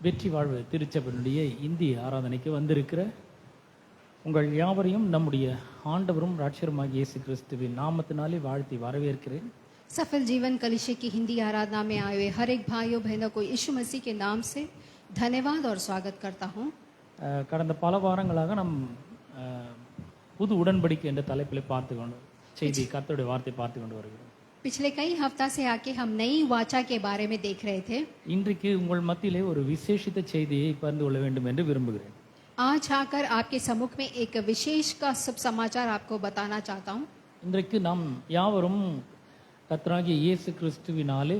வெற்றி வாழ்வு திருச்சபையினுடைய இந்திய ஆராதனைக்கு வந்திருக்கிற உங்கள் யாவரையும் நம்முடைய ஆண்டவரும் இரட்சகருமாகிய இயேசு கிறிஸ்துவின் நாமத்தினாலே வாழ்த்தி வரவேற்கிறேன். सफल जीवन कलिशे की हिंदी आराधना में आए हुए हर एक भाइयों बहनों को यीशु मसीह के नाम से धन्यवाद और स्वागत करता हूँ. கடந்த பல வாரங்களாக நம் புது உடன்படிக்கை என்ற தலைப்பில் பார்த்து கொண்டு செய்தி கர்த்தருடைய வார்த்தை பார்த்து கொண்டு வருகிறோம். पिछले कई हफ्ता से आके हम नई वाचा के बारे में देख रहे थे. இன்றைக்கு உங்கள் மத்தியிலே ஒரு விசேஷித்த செய்தியை பகிர்ந்து கொள்ள வேண்டும் என்று விரும்புகிறேன். आज आकर आपके सम्मुख में एक विशेष का शुभ समाचार आपको बताना चाहता हूँ. இன்றைக்கு நாம் யாவரும் கர்த்தராகிய இயேசு கிறிஸ்துவினாலே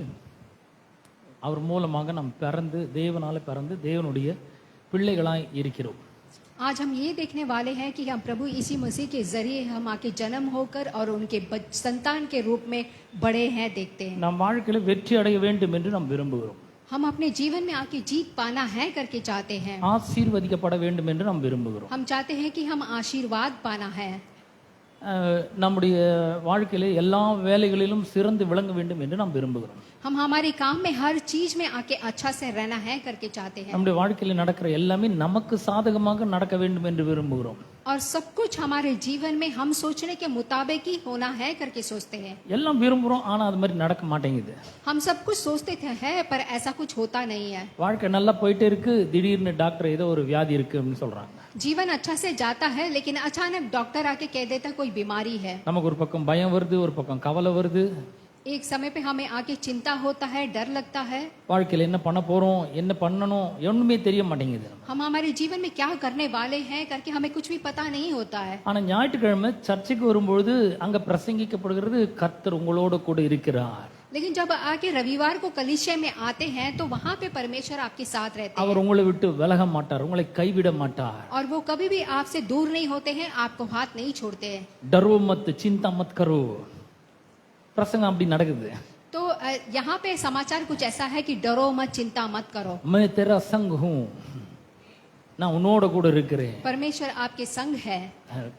அவர் மூலமாக நாம் பிறந்து தேவனால பிறந்து தேவனுடைய பிள்ளைகளாய் இருக்கிறோம். आज हम ये देखने वाले हैं कि हम प्रभु यीशु मसीह के जरिए हम आके जन्म होकर और उनके संतान के रूप में बड़े हैं देखते हैं. நாம் வாழ்க்கையில வெற்றி அடைய வேண்டும் என்று நாம் விரும்புகிறோம். हम अपने जीवन में आके जीत पाना है करके चाहते हैं. ஆசீர்வதிக்கப்பட வேண்டும் என்று நாம் விரும்புகிறோம். हम चाहते हैं कि हम आशीर्वाद पाना है. நம்முடைய வாழ்க்கையில எல்லா வேலைகளிலும் சிறந்து விளங்க வேண்டும் என்று நாம் விரும்புகிறோம். हम हमारे काम में हर चीज में आके अच्छा से रहना है करके चाहते हैं. நம்முடைய வாழ்க்கையில நடக்கிற எல்லாமே நமக்கு சாதகமாக நடக்க வேண்டும் என்று விரும்புகிறோம். और सब कुछ हमारे जीवन में हम सोचने के मुताबिक ही होना है करके सोचते हैं. எல்லாம் விரும்புறோம், ஆனா அது மாதிரி நடக்க माटेंगुது. हम सब कुछ सोचते हैं पर ऐसा कुछ होता नहीं है. வாழ்க்கை நல்லா போயிட்டே இருக்கு, திடீர்னு டாக்டர் ஏதோ ஒரு வியாதி இருக்கு அப்படின்னு சொல்றாங்க. जीवन अच्छा से जाता है लेकिन अचानक डॉक्टर आके कह देता कोई बीमारी है. நமக்கு ஒரு பக்கம் பயம் வருது, ஒரு பக்கம் கவலை வருது. एक समय पे हमें आके चिंता होता है, डर लगता है. வாழ்க்கையில என்ன பண்ண போறோம், என்ன பண்ணணும் ஒண்ணுமே தெரிய மாட்டேங்குது. हम हमारे जीवन में क्या करने वाले हैं करके हमें कुछ भी पता नहीं होता है. ஆனா ஞாயிற்றுக்கிழமை சர்ச்சுக்கு வரும்பொழுது அங்க பிரசங்கிக்கப்படுகிறது கர்த்தர் உங்களோட கூட இருக்கிறார். लेकिन जब आके रविवार को कलीसिया में आते हैं तो वहाँ पे परमेश्वर आपके साथ रहते हैं. அவர் உங்களை விட்டு விலக மாட்டார், உங்களை கைவிட மாட்டார். और वो कभी भी आपसे दूर नहीं होते हैं, आपको हाथ नहीं छोड़ते हैं. डरो मत, चिंता मत करो. प्रसंग அப்படி நடக்குது. तो यहाँ पे समाचार कुछ ऐसा है कि डरो मत, चिंता मत करो. मैं तेरा संग हूँ, நான் உன்னோட கூட இருக்கிறேன். परमेश्वर आपके संग है.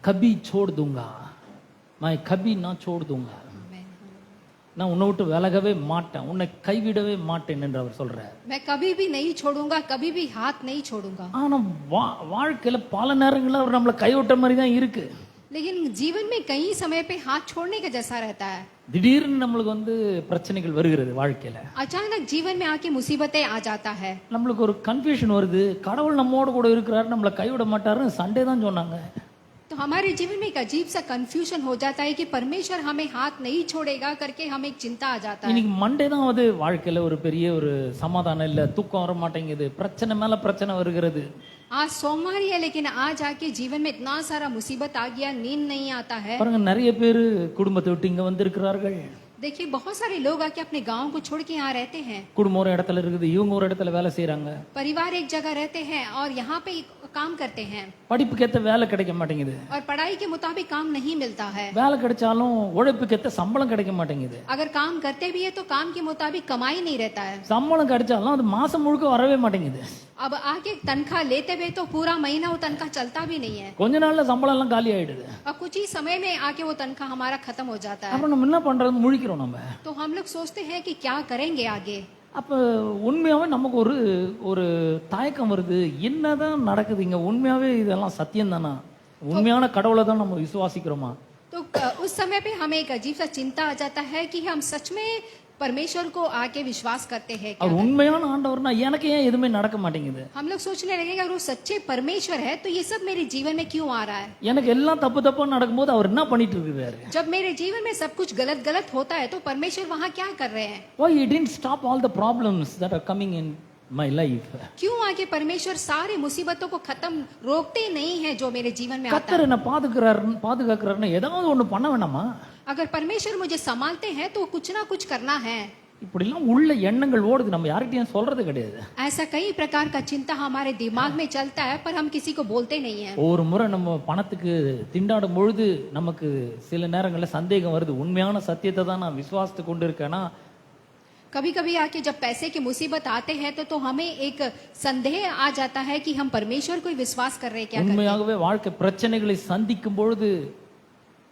कभी छोड़ दूंगा, मैं कभी ना छोड़ दूंगा. நான் உன்னை விட்டு விலகவே மாட்டேன், உன்னை கைவிடவே மாட்டேன் என்று அவர் சொல்றார். मैं कभी भी नहीं छोड़ूंगा, कभी भी हाथ नहीं छोड़ूंगा. ஆனா வாழ்க்கையில பல நேரங்கள்ல அவர் நம்மளை கைவிட்ட மாதிரி தான் இருக்கு. लेकिन जीवन में कई समय पे हाथ छोड़ने का जैसा रहता है. திடீர்னு நம்மளுக்கு பிரச்சனைகள் வருகிறது வாழ்க்கையில. अचानक जीवन में आके मुसीबतें आ जाता है. நம்மளுக்கு ஒரு கன்ஃபியூஷன் வருது, கடவுள் நம்மோட கூட இருக்கிறாரு, நம்மளை கைவிட மாட்டாருன்னு சண்டே தான் சொன்னாங்க. तो हमारे जीवन में एक अजीब सा कंफ्यूजन हो जाता है कि परमेश्वर हमें हाथ नहीं छोड़ेगा करके हमें एक चिंता आ जाता है. இன்னைக்கு மண்டே தான் வாழ்க்கையில ஒரு பெரிய ஒரு சமாதானம் இல்ல, தூக்கம் வர மாட்டேங்குது, பிரச்சனை மேல பிரச்சனை வருகிறது. आज सोमवार है लेकिन आज आके जीवन में इतना सारा मुसीबत आ गया, नींद नहीं आता है. பாருங்க, நிறைய பேர் குடும்பத்தை விட்டு இங்க வந்திருக்கிறார்கள். देखिए बहुत सारे लोग आके अपने गांव को छोड़ के यहाँ रहते हैं. குடும்பம் ஒரு இடத்துல இருக்குது, இவங்க ஒரு இடத்துல வேலை செய்யறாங்க. परिवार एक जगह रहते हैं और यहाँ पे काम करते हैं. படிப்புக்கு ஏத்த வேலை கிடைக்க மாட்டேங்குது. और पढ़ाई के मुताबिक काम नहीं मिलता है. வேலை கிடைச்சாலும் உழைப்புக்கு ஏத்த சம்பளம் கிடைக்க மாட்டேங்குது. अगर काम करते भी है तो काम के मुताबिक कमाई नहीं रहता है. சம்பளம் கிடைச்சாலும் அது மாசம் முழுக்க வரவே மாட்டேங்குது. अब आके तनख्वाह लेते हुए तो पूरा महीना वो तनख्वाह चलता भी नहीं है. கொஞ்ச நாள்ல சம்பளம் எல்லாம் காலி ஆயிடுது. और कुछ ही समय में आके वो तनख्वाह हमारा खत्म हो जाता है. அப்புறம் நம்ம என்ன பண்றது, முழிக்கிறோம் நம்ம. तो हम लोग सोचते हैं कि क्या करेंगे आगे. அப்ப உண்மையாவே நமக்கு ஒரு தயக்கம் வருது, என்னதான் நடக்குது இங்க, உண்மையாவே இதெல்லாம் சத்தியம் தானா, உண்மையான கடவுளை தான் நம்ம விசுவாசிக்கிறோமா. तो उस समय पे हमें एक अजीब सा चिंता आ जाता है कि हम सच में परमेश्वर को आके विश्वास करते हैं क्या. அவர் உண்மையான ஆண்டவர்னா எனக்கு ஏன் எதுவுமே நடக்க माटेंगुது. हम लोग सोचने लगेंगे अगर वो सच्चे परमेश्वर है तो ये सब मेरे जीवन में क्यों आ रहा है. எனக்கு எல்லாம் தப்பு தப்பா நடக்கும்போது அவர் என்ன பண்ணிட்டு இருக்காரு. जब मेरे जीवन में सब कुछ गलत गलत होता है तो परमेश्वर वहाँ क्या कर रहे हैं. Why he didn't stop all the problems that are coming in my life. क्यों आके परमेश्वर सारे मुसीबतों को खत्म रोकते नहीं है जो मेरे जीवन में आता கர்த்தர் है. என்ன பாதுகாக்கிறாருன்னு ஏதாவது ஒண்ணு பண்ண வேண்டாமா. अगर परमेश्वर मुझे संभालते हैं तो कुछ ना कुछ करना है. இப்படிலாம் உள்ள எண்ணங்கள் ஓடுது, நம்ம யார்கிட்டயும் சொல்றது கிடையாது. ऐसा कई प्रकार का चिंता हमारे दिमाग में चलता है पर हम किसी को बोलते नहीं है. ஒரு முறை நம்ம பணத்துக்கு திண்டாடும் பொழுது நமக்கு சில நேரங்கள்ல சந்தேகம் வருது, உண்மையான சத்தியத்தை தான் நான் விசுவாசித்து கொண்டு இருக்கேனா. कभी कभी आके जब पैसे की मुसीबत आते हैं तो हमें एक संदेह आ जाता है कि हम परमेश्वर को विश्वास कर रहे हैं क्या. உண்மையாகவே வாழ்க்கை பிரச்சனைகளை சந்திக்கும் பொழுது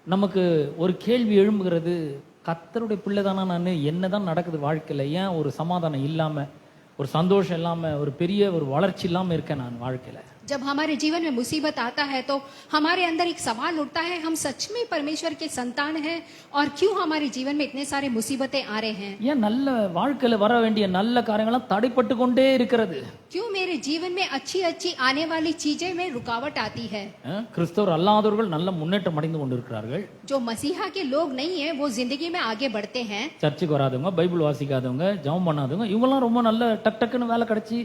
நமக்கு ஒரு கேள்வி எழும்புகிறது, கர்த்தருடைய பிள்ளைதானா நான், என்னதான் நடக்குது வாழ்க்கையில, ஏன் ஒரு சமாதானம் இல்லாம ஒரு சந்தோஷம் இல்லாம ஒரு பெரிய ஒரு வளர்ச்சி இல்லாம இருக்கேன் நான் வாழ்க்கையில. जब हमारे जीवन में मुसीबत आता है तो हमारे अंदर एक सवाल उठता है, हम सच में परमेश्वर के संतान हैं और क्यों हमारे जीवन में इतने सारे मुसीबतें आ रहे हैं? ஏன் நல்ல வாழ்க்கையில வர வேண்டிய நல்ல காரியங்கள்லாம் தடைப்பட்டு கொண்டே இருக்கிறது? क्यों मेरे जीवन में अच्छी अच्छी आने वाली चीजें में रुकावट आती है? கிறிஸ்தவர் அல்லாதவர்கள் நல்ல முன்னேற்றம் அடைந்து கொண்டிருக்கிறார்கள். जो मसीहा के लोग नहीं है वो जिंदगी में आगे बढ़ते हैं. சர்ச்சுக்கு வராதவங்க, பைபிள் வாசிக்காதவங்க, ஜெபம் பண்ணாதவங்க, இவங்கெல்லாம் ரொம்ப நல்ல டக்குன்னு வேலை கிடைச்சி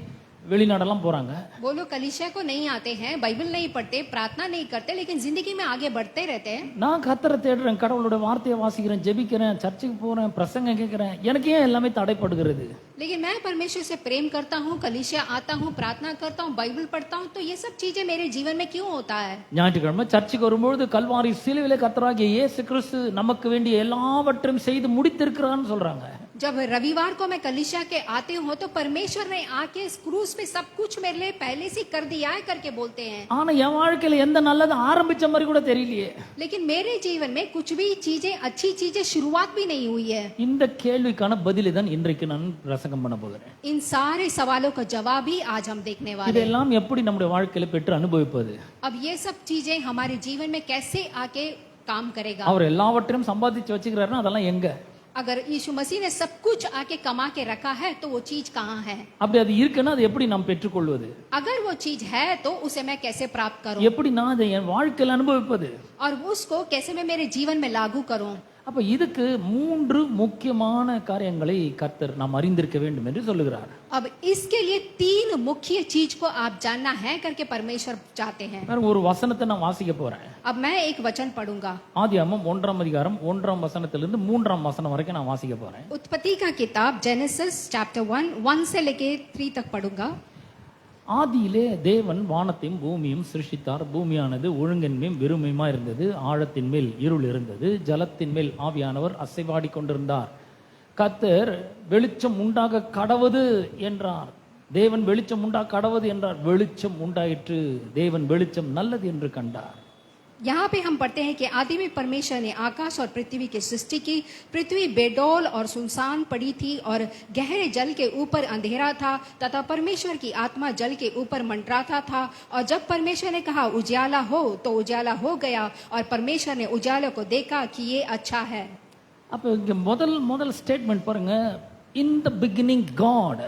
வெளிநாடெல்லாம் போறாங்க. वो लोग कलीसिया को नहीं आते हैं, बाइबल नहीं पढ़ते, प्रार्थना नहीं करते, लेकिन जिंदगी में आगे बढ़ते रहते हैं. நான் கர்த்தரை தேடுறேன், கடவுளோட வார்த்தையை வாசிக்கிறேன், ஜெபிக்கிறேன், சர்ச்சுக்கு போறேன், பிரசங்கம் கேட்கிறேன், எனக்கு ஏன் எல்லாமே தடைப்படுகிறது? लेकिन मैं परमेश्वर से प्रेम करता हूँ, कलीसिया आता हूँ, प्रार्थना करता हूँ, बाइबल पढ़ता हूँ, तो ये सब चीजें मेरे जीवन में क्यों होता है? ஞாயிற்றுக்கிழமை சர்ச்சுக்கு வரும்பொழுது கல்வாரி சிலுவையிலே கர்த்தராகிய இயேசு கிறிஸ்து நமக்கு வேண்டிய எல்லாவற்றையும் செய்து முடித்திருக்கிறான்னு சொல்றாங்க. जब रविवार को मैं कलीसिया के आते हूँ तो परमेश्वर ने आके इस क्रूस पे सब कुछ मेरे लिए पहले से कर दिया है करके बोलते हैं. ஆனா என் வாழ்க்கையில எந்த நல்லது ஆரம்பிச்ச மாதிரி கூட தெரியலையே. लेकिन मेरे जीवन में कुछ भी चीजें, अच्छी चीजें शुरुआत भी नहीं हुई है. இந்த கேள்விக்கான பதிலை தான் இன்றைக்கு நான் பிரசங்கம் பண்ண போகிறேன். इन सारे सवालों का जवाब ही आज हम देखने वाले हैं. இதெல்லாம் எப்படி நம்முடைய வாழ்க்கையில பெற்று அனுபவிப்பது? अब ये सब चीजें हमारे जीवन में कैसे आके काम करेगा? அவர் எல்லாவற்றையும் சம்பாதிச்சு வச்சுக்கிறாருன்னா அதெல்லாம் எங்க? अगर यीशु मसीह ने सब कुछ आके कमा के रखा है तो वो चीज कहाँ है? அப்படி அது இருக்குன்னா அது எப்படி நாம் பெற்றுக்கொள்வது? अगर वो चीज है तो उसे मैं कैसे प्राप्त करूं? எப்படி நான் அதை என் வாழ்க்கையில அனுபவிப்பது? और उसको कैसे मैं मेरे जीवन में लागू करूं? அப்ப இதுக்கு 3 முக்கியமான காரியங்களை கர்த்தர் நாம் அறிந்திருக்க வேண்டும் என்று சொல்லுகிறார். अब इसके लिए 3 मुख्य चीज को आप जानना है करके परमेश्वर चाहते हैं. நான் ஒரு வசனத்தை நான் வாசிக்க போறேன். अब मैं एक वचन पढ़ूंगा. ஆதியாகமம் 1ஆம் அதிகாரம் 1ஆம் வசனத்திலிருந்து 3ஆம் வசனம் வரைக்கும் நான் வாசிக்க போறேன். उत्पत्ति का किताब जेनेसिस चैप्टर 1 से लेके 3 तक पढ़ूंगा. ஆதியிலே தேவன் வானத்தையும் பூமியும் சிருஷ்டித்தார். பூமியானது ஒழுங்கின்மையும் வெறுமையுமா இருந்தது. ஆழத்தின் மேல் இருள் இருந்தது. ஜலத்தின் மேல் ஆவியானவர் அசைவாடி கொண்டிருந்தார். கர்த்தர் வெளிச்சம் உண்டாக கடவது என்றார். தேவன் வெளிச்சம் உண்டாக கடவது என்றார். வெளிச்சம் உண்டாயிற்று. தேவன் வெளிச்சம் நல்லது என்று கண்டார். यहाँ पे हम पढ़ते हैं कि आदि में परमेश्वर ने आकाश और पृथ्वी की सृष्टि की. पृथ्वी बेडौल और सुनसान पड़ी थी और गहरे जल के ऊपर अंधेरा था तथा परमेश्वर की आत्मा जल के ऊपर मंडराता था. और जब परमेश्वर ने कहा उजाला हो तो उजाला हो गया और परमेश्वर ने उजाले को देखा कि ये अच्छा है. அப்ப இங்க முதல் ஸ்டேட்மெண்ட் பாருங்க, in the beginning God.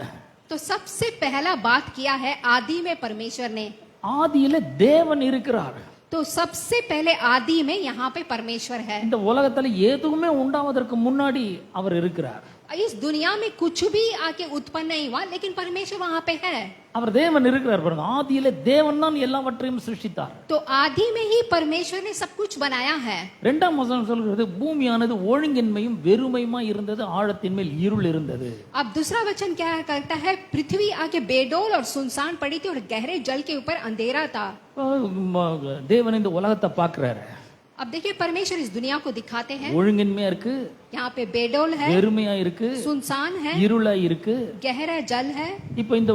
तो सबसे पहला बात किया है आदि में परमेश्वर ने. ஆதியிலே தேவன் இருக்கிறார். तो सबसे पहले आदि में यहाँ पे परमेश्वर है. இந்த உலகத்துல எதுவுமே உண்டாவதற்கு முன்னாடி அவர் இருக்கிறார். इस दुनिया में कुछ भी आके उत्पन्न नहीं हुआ लेकिन परमेश्वर वहाँ पे है. அவர் தேவன் இருக்கிறார் பாருங்க. ஆதியிலே தேவன் தான் எல்லாவற்றையும் சிருஷ்டித்தார். तो आदि में ही परमेश्वर ने सब कुछ बनाया है. 2ஆம் வசனம் சொல்கிறது பூமியானது ஒழுங்கின்மையும் வெறுமையுமா இருந்தது. ஆழத்தின் மேல் இருள் இருந்தது. अब दूसरा वचन क्या करता है? पृथ्वी आके बेडौल और सुनसान पड़ी थी और गहरे जल के ऊपर अंधेरा था. தேவன் இந்த உலகத்தை பார்க்கிறாரு. अब देखिए परमेश्वर इस दुनिया को दिखाते हैं. ஒழுங்கின்மையா இருக்கு, यहाँ पे बेडौल है, வெறுமையா இருக்கு, सुनसान है, இருளா இருக்கு. गहरा जल है. இப்ப இந்த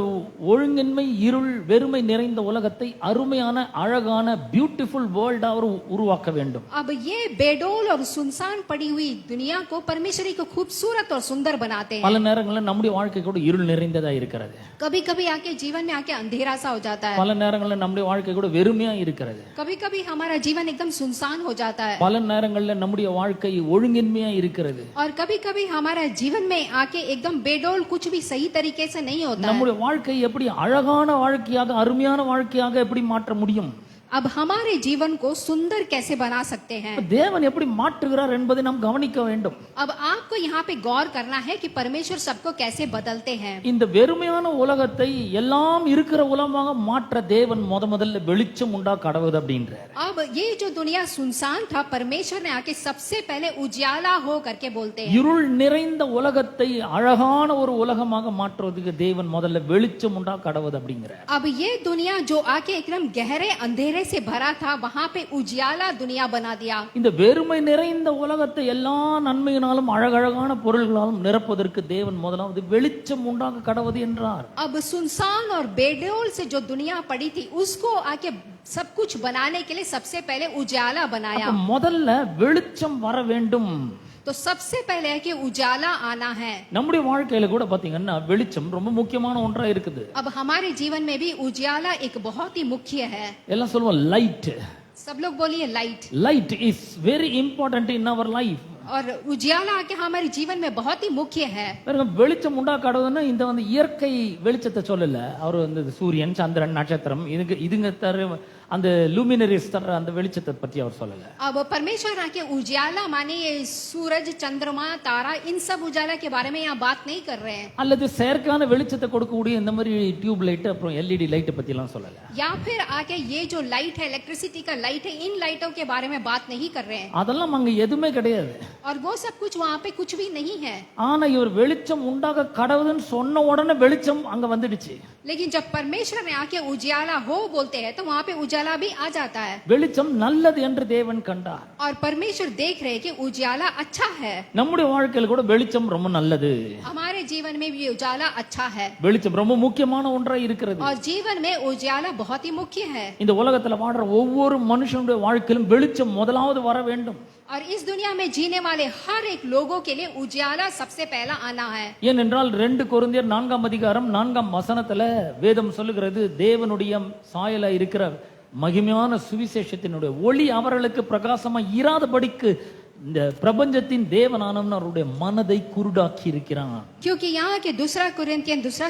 ஒழுங்கின்மை இருள் வெறுமை நிறைந்த உலகத்தை அருமையான அழகான பியூட்டிஃபுல் வேர்ல்டா அவர் உருவாக்க வேண்டும். अब ये बेडौल और सुनसान पड़ी हुई दुनिया को परमेश्वर को खूबसूरत और सुंदर बनाते हैं. பல நேரங்களில் நம்முடைய வாழ்க்கை கூட இருள் நிறைந்ததா இருக்கிறது. कभी कभी आके जीवन में आके अंधेरा सा हो जाता है. பல நேரங்களில் நம்முடைய வாழ்க்கை கூட வெறுமையா இருக்கிறது. कभी कभी हमारा जीवन एकदम सुनसान हो जाता है. பல நேரங்களில் நம்முடைய வாழ்க்கை ஒழுங்கின்மையா இருக்கிறது. और कभी कभी हमारा जीवन में आके एकदम बेडौल कुछ भी सही तरीके से नहीं होता है. நம்முடைய வாழ்க்கை எப்படி அழகான வாழ்க்கையாக அருமையான வாழ்க்கையாக எப்படி மாற்ற முடியும்? अब हमारे जीवन को सुंदर कैसे बना सकते हैं? தேவன் எப்படி மாற்றுகிறார் என்பதை நாம் கவனிக்க வேண்டும். अब आपको यहाँ पे गौर करना है कि परमेश्वर सबको कैसे बदलते हैं. இந்த வெறுமையான உலகத்தை எல்லாம் இருக்கிற உலகமாக மாற்ற தேவன் முதல்ல வெளிச்சம் உண்டா கடவுது அப்படின்றார். अब ये जो दुनिया सुनसान था परमेश्वर ने आके सबसे पहले उजाला हो करके बोलते हैं. இருள் நிறைந்த உலகத்தை அழகான ஒரு உலகமாக மாற்றுவதற்கு தேவன் முதல்ல வெளிச்சம் உண்டா கடவுது அப்படிங்கிறார். अब ये दुनिया जो आके एकदम गहरे अंधेरे से भरा था वहां पे उजाला दुनिया बना दिया. இந்த வெறுமை நிறைந்த உலகத்தை எல்லா நன்மையினாலும் அழகழகான பொருள்களாலும் நிரப்புவதற்கு தேவன் முதலாவது வெளிச்சம் உண்டாக கடவுது என்றார். अब सुनसान और बेडौल से जो दुनिया पड़ी थी उसको आके सब कुछ बनाने के लिए सबसे पहले उजाला बनाया. முதல்ல வெளிச்சம் வர வேண்டும். तो सबसे पहले है कि उजाला आना है। நம்முடைய வாழ்க்கையில கூட பாத்தீங்கன்னா வெளிச்சம் ரொம்ப முக்கியமான ஒன்றா இருக்குது. अब हमारे जीवन में भी उजाला एक बहुत ही मुख्य है। எல்லாம் சொல்லுவோம் லைட். सब लोग बोलिए light. Light is very important in our life. और उजाला आके हमारे जीवन में बहुत ही मुख्य है। வெளிச்சம் உண்டாக்குறதுன்னா இந்த வந்து இயற்கை வெளிச்சத்தை சொல்லல. அவர் வந்து சூரியன், சந்திரன், நட்சத்திரம் இதுங்க தர அந்த லூமினரிஸ் தர அந்த வெளிச்சத்தை பற்றி அவர் சொல்லல. अब परमेश्वर आके उजाला माने ये सूरज, चंद्रमा, तारा, इन सब उजाला के बारे में यहाँ बात नहीं कर रहे हैं। அல்லது செயற்கையான வெளிச்சத்தை கொடுக்கக்கூடிய இந்த மாதிரி டியூப் லைட் அப்புறம் எல்இடி லைட் பத்தி எல்லாம் சொல்லல. या फिर आके ये जो लाइट है, इलेक्ट्रिसिटी का लाइट है, इन लाइटों के बारे में बात नहीं कर रहे हैं। அதெல்லாம் அங்க எதுவுமே கிடையாது. और वो सब कुछ वहाँ पे कुछ भी नहीं है। ஆனா இவர் வெளிச்சம் உண்டாக கடவுதுன்னு சொன்ன உடனே வெளிச்சம் அங்க வந்துடுச்சு. लेकिन जब परमेश्वर ने आके उजाला हो बोलते हैं तो वहाँ पे उजाला भी आ जाता है। வெளிச்சம் நல்லது என்று தேவன் கண்டார். और परमेश्वर देख रहे हैं कि उजाला अच्छा है। நம்முடைய வாழ்க்கையில கூட வெளிச்சம் ரொம்ப நல்லது. हमारे जीवन में भी उजाला अच्छा है। வெளிச்சம் ரொம்ப முக்கியமான ஒன்றா இருக்கிறது. और जीवन में उजाला बहुत ही मुख्य है। இந்த உலகத்துல வாழ்ற ஒவ்வொரு மனுஷனுடைய வாழ்க்கையிலும் வெளிச்சம் முதலாவது வர வேண்டும். और इस दुनिया में जीने वाले हर एक लोगों के लिए उजाला सबसे पहला आना है। ஏனென்றால் 2 கொரிந்தியர் 4ஆம் அதிகாரம் 4ஆம் வசனத்துல வேதம் சொல்லுகிறது, தேவனுடைய சாயலா இருக்கிற மகிமையான சுவிசேஷத்தினுடைய ஒளி அவர்களுக்கு பிரகாசமா இராதபடிக்கு இந்த பிரபஞ்சத்தின் தேவனானவன் அவருடைய மனதை குருடாக்கி இருக்கிறான். क्योंकि यहाँ के दूसरा कुरिन्थियन दूसरा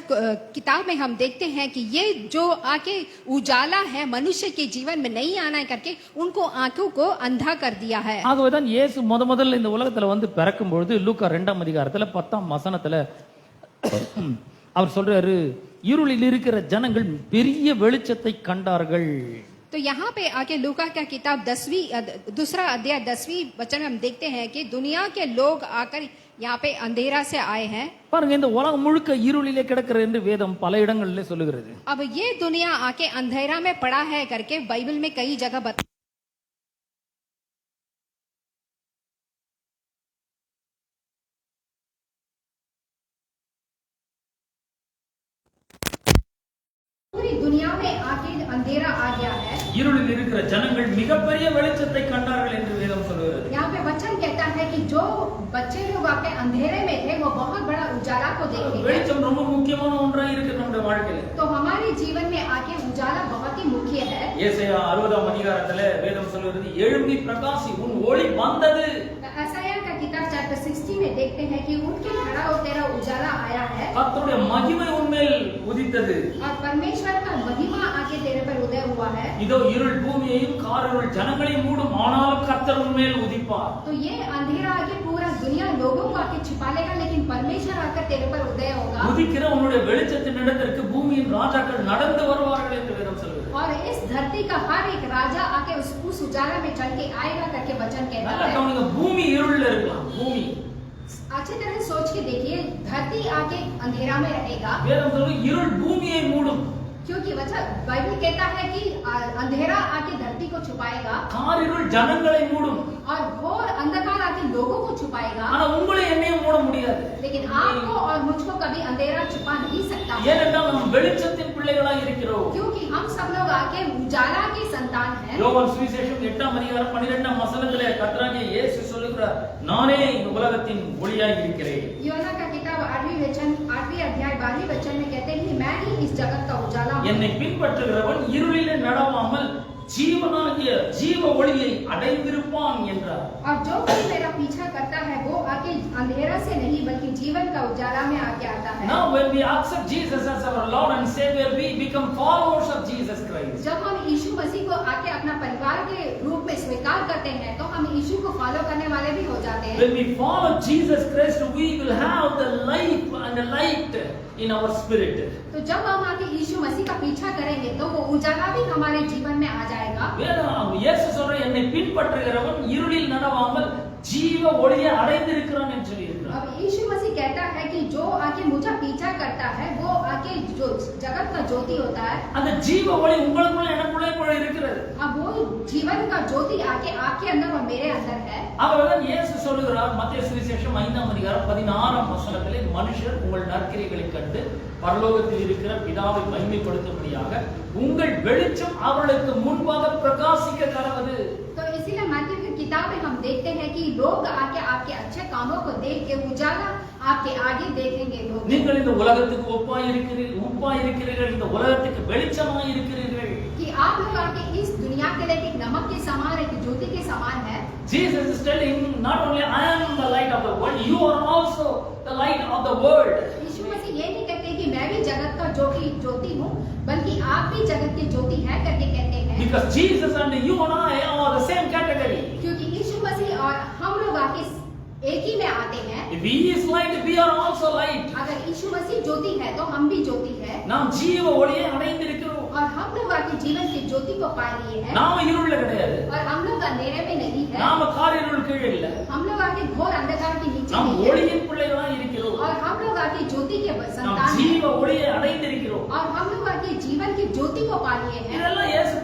किताब में हम देखते हैं कि ये जो आके उजाला है मनुष्य के जीवन में नहीं आना है करके उनको आंखों को अंधा कर दिया है। ஆகவேதான் இயேசு முதல்ல இந்த உலகத்துல வந்து பிறக்கும் பொழுது லூக்கா 2ஆம் அதிகாரத்துல 10ஆம் வசனத்துல அவர் சொல்றாரு, இருளில் இருக்கிற ஜனங்கள் பெரிய வெளிச்சத்தை கண்டார்கள். तो यहाँ पे आके लूका का किताब 10वीं दूसरा अध्याय 10वीं वचन में हम देखते हैं कि दुनिया के लोग आकर यहाँ पे अंधेरा से आए हैं। பாருங்க, இந்த உலகம் முழுக்க இருளிலே கிடக்கிறது என்று வேதம் பல இடங்களிலே சொல்லுகிறது. अब ये दुनिया आके अंधेरा में पड़ा है करके बाइबल में कई जगह बता पूरी दुनिया में आके अंधेरा आ गया है। இருளில் இருக்கிற ஜனங்கள் மிகப்பெரிய வெளிச்சத்தை கண்டார்கள் என்று வேதம் சொல்லுகிறது. यहाँ पे वचन कहता है कि जो बच्चे लोग आके अंधेरे में थे वो बहुत बड़ा उजाला को देखे। வெளிச்சம் ரொம்ப முக்கியமான ஒன்றா இருக்கு நம்முடைய வாழ்க்கையில. तो हमारे जीवन में आके उजाला बहुत ही मुख्य है। ஏசாயா 60ஆம் அதிகாரத்துல வேதம் சொல்லுகிறது, எழும்பி பிரகாசி உன் ஒளி வந்தது. यशायाह का किताब चैप्टर 60 में देखते हैं कि उनके खड़ा हो तेरा उजाला आया है। கர்த்தருடைய மகிமை உன்மேல் உதித்தது. और परमेश्वर का महिमा आके तेरे पर उदय हुआ है। இதோ இருள் பூமியையும் காரிருள் ஜனங்களையும் மூடும், ஆனாலும் கர்த்தர் உன்மேல் உதிப்பார். तो ये अंधेरा आके पूरा दुनिया लोगों को आके छिपा लेगा, लेकिन परमेश्वर आकर तेरे पर उदय होगा। உதிக்கிற உன்னுடைய வெளிச்சத்தின் இடத்திற்கு பூமியின் ராஜாக்கள் நடந்து வருவார்கள் என்று வேதம் சொல்லுகிறது. और इस धरती का हर एक राजा आके उस उजाला में चल के आएगा करके वचन कहता है। கவனிங்க, பூமி இருள்ல இருக்கலாம். பூமி अच्छी तरह सोच के देखिए, धरती आके अंधेरा में रहेगा। வேதம் சொல்லுது இருள் பூமியை மூடும். क्योंकि वचन बाइबल कहता है कि अंधेरा आके धरती को छुपाएगा காரிருள் ஜனங்களை மூடும். और घोर अंधकार आके लोगों को छुपाएगा। ஆனா உங்களை என்னையும் மூட முடியாது. लेकिन आपको और मुझको कभी अंधेरा छुपा नहीं सकता। ஏனென்றால் நாம் வெளிச்சத்தின் பிள்ளைகளாய் இருக்கிறோம். क्योंकि हम सब लोग आके उजाला की संतान हैं। யோவான் சுவிசேஷம் 8ஆம் அதிகாரம் 12ஆம் வசனத்திலே கர்த்தராகிய இயேசு சொல்லுகிறார், நானே இந்த உலகத்தின் ஒளியாய் இருக்கிறேன். யோனா का किताब 8वीं अध्याय 12वीं वचन में कहते हैं कि मैं ही इस जगत का उजाला हूं। என்னை பின்பற்றுகிறவன் இருளிலே நடவாமல் जीवनाகிய जीव ஒளியை அடைந்திருப்பான் என்றார். और जो कोई मेरा पीछा करता है वो आके अंधेरा से नहीं बल्कि जीवन का उजाला में आके आता है। Now when we accept Jesus as our Lord and Savior, we become followers of Jesus Christ. जब हम यीशु मसीह को आके अपना परिवार के रूप में स्वीकार करते हैं तो हम यीशु को फॉलो करने वाले भी हो जाते हैं। When we follow Jesus Christ, we will have the life and the light in our spirit. तो जब हम आके यीशु मसीह का पीछा करेंगे तो वो उजाला भी हमारे जीवन में आ जाएगा। வேதம் இயேசு சொல்ற என்னை பின்பற்றுகிறவன் இருளில் நடவாமல் जीव ஒளியை அடைந்திருக்கிறான் என்று சொல்லியிருக்கிறார். अब यीशु मसीह कहता है कि जो आके मुझे पीछा करता है वो आके जो जगत का ज्योति होता है, அந்த जीव ஒளி உங்களுக்குள்ள எனக்குள்ளே கூட இருக்கிறது. अब वो जीवन का ज्योति आके आपके अंदर और मेरे अंदर है। அவர்தான் இயேசு சொல்லுகிறார் மத்தேயு சுவிசேஷம் 5ஆம் அதிகாரம் 16ஆம் வசனத்திலே, மனுஷர் உங்கள் நற்கிரியைகளைக் கண்டு பரலோகத்தில் இருக்கிற பிதாவை மகிமைப்படுத்தும்படியாக உங்கள் வெளிச்சம் அவர்களுக்கு முன்பாக பிரகாசிக்க கடவது. तो इसीलिए मत्ती की किताब में हम देखते हैं कि लोग आके आपके अच्छे कामों को देख के उजाला आपके आगे देखेंगे लोग நீங்கள் இந்த உலகத்துக்கு உப்பாய் இருக்கிறீர்கள் இந்த உலகத்துக்கு வெளிச்சமாய் இருக்கிறீர்கள் कि आप लोग आके इस दुनिया के लिए एक नमक के समान एक ज्योति के समान है Jesus is telling not only I am the light of the world, you are also the light of the world. यीशु मसीह ये नहीं कहते कि मैं भी जगत का ज्योति हूँ बल्कि आप भी जगत की ज्योति है करके कहते हैं Because Jesus and you and I are the same category. क्योंकि यीशु मसीह और हम लोग आके एक ही में आते हैं If he is light, we are also light. अगर यीशु मसीह ज्योति है तो हम भी ज्योति है நாம் ஜீவ ஒளியை அடைந்திருக்கிறோம். और हम लोग आके जीवन की ज्योति को पा लिए हैं நாம இருள்ல கிடையாது. और हम लोग अंधेरे में नहीं है நாம காரிருள் கீழ இல்ல. हम लोग आके घोर अंधकार के नीचे நாம் नहीं है ஒளியின் பிள்ளைகளா இருக்கிறோம். और हम लोग आके ज्योति के நாம் संतान हैं ஜீவ ஒளியை அடைந்திருக்கிறோம். और हम लोग आके जीवन की ज्योति को पा लिए हैं இதெல்லாம் இயேசு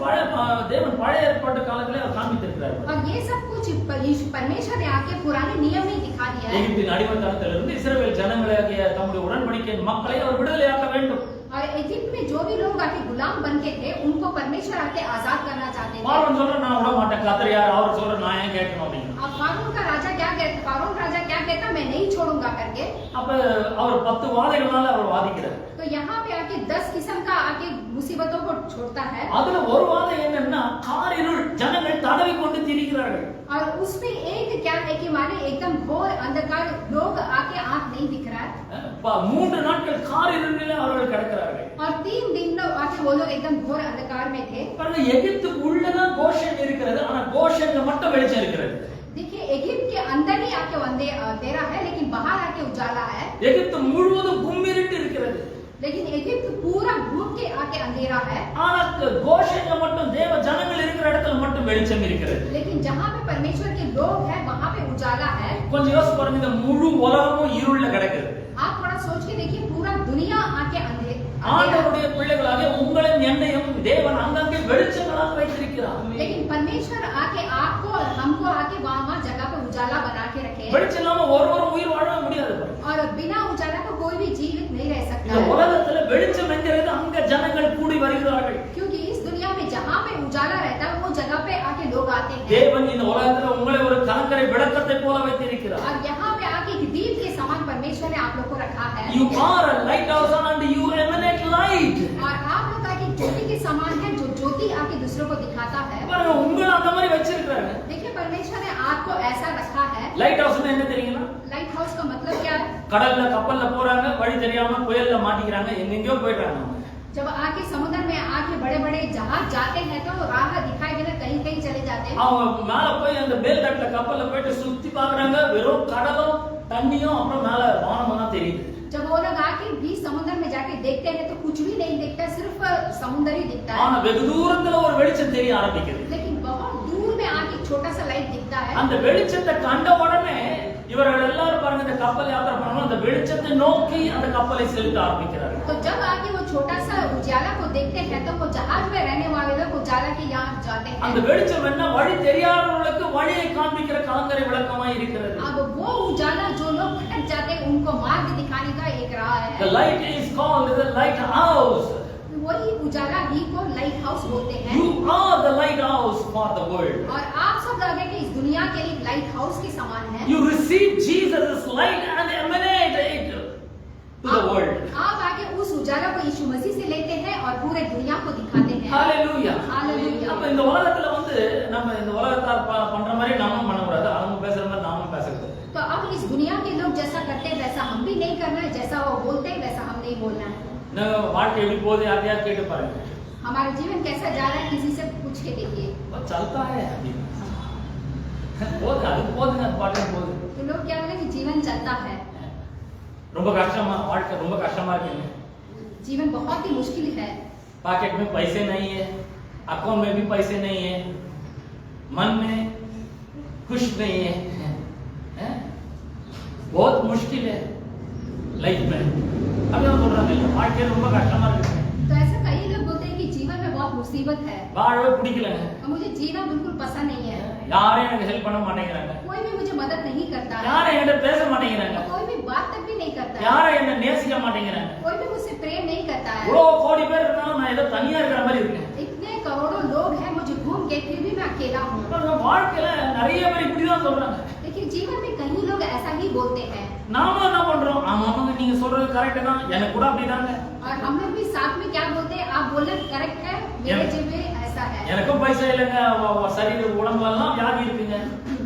தேவன் பழைய ஏற்பாட்டு காலத்திலே அவர் காண்பித்திருக்கிறார். और ये सब कुछ यीशु परमेश्वर ने आके पुराने नियम में दिखा दिया है எகிப்தின் அடிமைத்தனத்திலிருந்து இஸ்ரவேல் ஜனங்களாகிய தம்முடைய உடன்படிக்கையின் மக்களை அவர் விடுதலையாக்க வேண்டும். और इजिप्ट में जो भी लोग आके गुलाम बन के थे उनको परमेश्वर आके आजाद करना चाहते थे பார்வோன் சொல்ற நான் விட மாட்டேன் கத்தரியார் அவர் சொல்ற நான் ஏன் கேட்கணும் அப்படின்னு. अब फारून राजा क्या कहता मैं नहीं छोड़ूंगा करके அப்ப அவர் 10 வாதைகளால அவர் வாதிக்கிறார். तो यहाँ पे आके 10 किस्म का आके मुसीबतों को छोड़ता है அதுல ஒரு வாதை என்னன்னா காரிருள் ஜனங்கள் தடவி கொண்டு திரிகிறார்கள். और उसमें एक क्या है कि माने एकदम घोर अंधकार लोग आके आंख नहीं दिख रहा है 3 நாட்கள் காரிருளிலே அவர்கள் கிடக்கிறார்கள். और 3 दिन लोग आके वो लोग एकदम घोर अंधकार में थे பாருங்க எகிப்துக்கு உள்ளதான் கோஷன் இருக்கிறது ஆனா கோஷன்ல மட்டும் வெளிச்சம் இருக்கிறது. देखिए इजिप्ट के अंदर ही आके अंधेरा है लेकिन बाहर आके उजाला है எகிப்து முழுவதும் கும்மிருட்டு இருக்கிறது. लेकिन इजिप्ट पूरा घूम के आके अंधेरा है ஆனா கோஷன்ல மட்டும் தேவ ஜனங்கள் இருக்கிற இடத்துல மட்டும் வெளிச்சம் இருக்கிறது. लेकिन जहाँ पे परमेश्वर के लोग हैं वहाँ पे उजाला है கொஞ்சம் யோசிச்சு பாருங்க இந்த முழு உலகமும் இருள்ல கிடக்குது. आप थोड़ा सोच के देखिए पूरा दुनिया आके अंधेरा ஆண்டவருடைய பிள்ளைகளாக உங்களையும் என்னையும் தேவன் அங்கங்கே வெளிச்சங்களாக வைத்திருக்கிறார். लेकिन परमेश्वर आके आपको और हमको आके वहाँ जगह पे उजाला बना के रखे வெளிச்சம் இல்லாம ஒருவரும் உயிர் வாழ முடியாது. और बिना उजाला को कोई भी जीवित नहीं रह सकता இந்த है உலகத்துல வெளிச்சம் என்கிறது அங்க ஜனங்கள் கூடி வருகிறார்கள். क्योंकि इस दुनिया में जहाँ पे उजाला रहता है वो जगह पे आके लोग आते हैं தேவன் இந்த உலகத்துல உங்களை ஒரு கலங்கரை விளக்கத்தை போல வைத்திருக்கிறார். और यहाँ पे आके एक दीप के समान परमेश्वर ने आप लोग को रखा है You are a lighthouse and you emanate light. और आप लोग आके ज्योति के समान है जो ज्योति आके दूसरों को दिखाता है பாருங்க உங்களை அந்த மாதிரி வச்சிருக்காங்க. देखिए परमेश्वर ने आपको ऐसा रखा है லைட் ஹவுஸ்னா என்ன தெரியுங்களா? लाइट हाउस का मतलब क्या है கடல்ல கப்பல்ல போறாங்க வழி தெரியாம புயல்ல மாட்டிக்கிறாங்க எங்கெங்கயோ போயிடுறாங்க. जब आके समुद्र में आके बड़े बड़े जहाज जाते हैं तो राह दिखाई बिना कहीं कहीं चले जाते हैं அவங்க மேல போய் அந்த மேல் தட்டுல கப்பல்ல போயிட்டு சுத்தி பாக்குறாங்க வெறும் கடலும் தண்ணியும் அப்புறம் மேல வானமெல்லாம் தெரியுது. जब वो लोग आके बीच समुद्र में जाके देखते हैं तो कुछ भी नहीं दिखता सिर्फ समुद्र ही दिखता है ஆனா வெகு தூரத்துல ஒரு வெளிச்சம் தெரிய ஆரம்பிக்குது. लेकिन बहुत दूर में आके छोटा सा लाइट दिखता है அந்த வெளிச்சத்தை கண்ட உடனே இவர்கள் எல்லாரும் பாருங்க இந்த கப்பல் யாத்திரை பண்ணணும் அந்த வெளிச்சத்தை நோக்கி அந்த கப்பலை செலுத்த ஆரம்பிக்கிறார்கள். तो जब आके वो छोटा सा उजाला को देखते हैं तो वो जहाज में रहने वाले लोग उजाला के यहाँ जाते அந்த हैं வெளிச்சம் என்ன வழி தெரியாதவர்களுக்கு வழியை காண்பிக்கிற கலங்கரை விளக்கமாய் இருக்கிறது. अब वो उजाला जो लोग भटक जाते हैं उनको मार्ग दिखाने का एक राह The है light is called the lighthouse. वही उजाला ही को लाइट हाउस बोलते हैं You are the lighthouse for the world. और आप सब आगे के इस दुनिया के लिए लाइट हाउस के समान है You receive Jesus' light and emanate it to the world. आप आगे उस उजाला को यीशु मसीह से लेते हैं और पूरे दुनिया को दिखाते हैं Hallelujah. Hallelujah. அப்ப இந்த உலகத்துல நம்ம இந்த உலகத்தார் பண்ற மாதிரி நாமும் பண்ணக்கூடாது. அவங்க பேசுற மாதிரி நாமும் பேசக்கூடாது. तो अब इस दुनिया के लोग जैसा करते हैं वैसा हम भी नहीं करना है जैसा वो बोलते हैं वैसा हम नहीं बोलना है நம்ம வாழ்க்கை எப்படி போகுது யாரையா கேட்டு பாருங்க. हमारा जीवन कैसा जा रहा है किसी से पूछ के देखिए वो चलता है अभी. போகுது அது போகுதுங்க அது பாட்டு போகுது. तो लोग क्या बोले कि जीवन चलता है ரொம்ப கஷ்டமா வாழ்க்கை ரொம்ப கஷ்டமா இருக்குங்க. जीवन बहुत ही मुश्किल है पॉकेट में पैसे नहीं है अकाउंट में भी पैसे नहीं है मन में खुश नहीं है, हैं? बहुत मुश्किल है लाइफ में. अभी हम बोल रहे हैं வாழ்க்கை ரொம்ப கஷ்டமா இருக்கு. तो ऐसा कई लोग बोलते हैं कि जीवन में बहुत मुसीबत है வாழவே பிடிக்கலங்க. और मुझे जीना बिल्कुल पसंद नहीं है யாரும் எனக்கு ஹெல்ப் பண்ண மாட்டேங்கிறாங்க. कोई भी मुझे मदद नहीं करता है யாரும் என்கிட்ட பேச மாட்டேங்கிறாங்க. कोई भी बात तक भी नहीं करता है யாரும் என்ன நேசிக்க மாட்டேங்கிறாங்க. कोई भी मुझसे प्रेम नहीं करता है இவ்வளோ கோடி பேர் இருந்தாலும் நான் ஏதோ தனியா இருக்கிற மாதிரி இருக்கேன். इतने करोड़ों लोग हैं मुझे घूम के फिर भी मैं अकेला हूँ। வாழ்க்கையில நிறைய பேர் இப்படிதான் சொல்றாங்க. लेकिन जीवन में कई लोग ऐसा ही बोलते हैं நாம என்ன பண்றோம்? ஆமாங்க நீங்க சொல்றது கரெக்ட் தான், எனக்கு கூட அப்படிதாங்க. और हम लोग भी साथ में क्या बोलते हैं, आप बोल रहे करेक्ट है, मेरे जीवन में ऐसा है। எனக்கும் பைசா இல்லைங்க, சரீர உடம்பெல்லாம் வியாதி இருக்குங்க.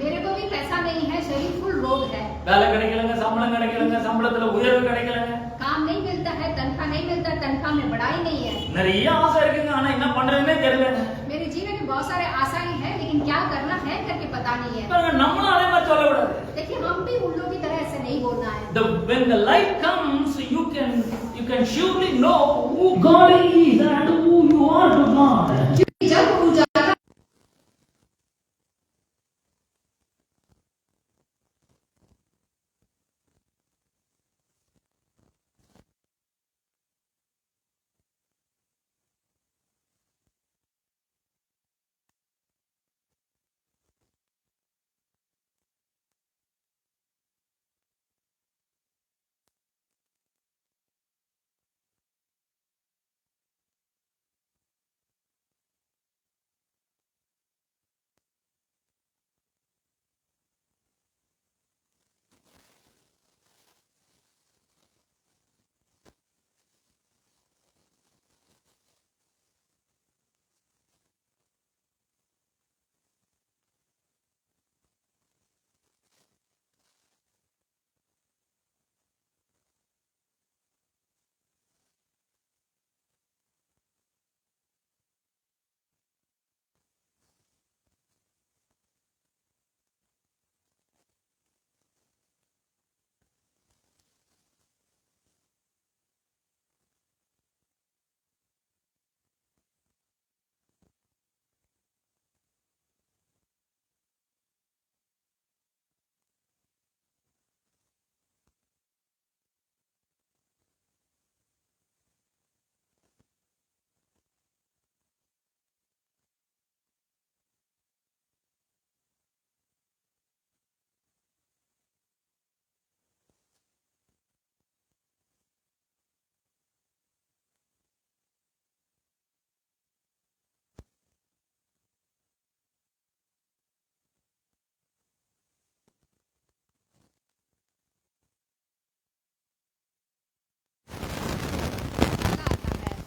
मेरे को भी पैसा नहीं है, शरीर फुल रोग है, வேலை கிடைக்கலங்க, சம்பளம் கிடைக்கலங்க, சம்பளத்துல உயர்வு கிடைக்கலங்க. काम नहीं मिलता है, तनख्वाह नहीं मिलता, तनख्वाह में बढ़ाई नहीं है। நிறைய ஆசை இருக்குங்க, ஆனா என்ன பண்றதுன்னே தெரியலங்க. मेरे जीवन में बहुत सारे आशाएं हैं, लेकिन क्या करना है करके पता नहीं है। பாருங்க, நம்மளும் அதே மாதிரி சொல்லக்கூடாது. देखिए हम भी उन लोगों की तरह ऐसे नहीं बोलना है। When the light comes, you can surely know who God is and who you are to God. जब उजाला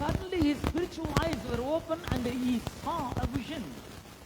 Suddenly his spiritual eyes were open and he saw a vision.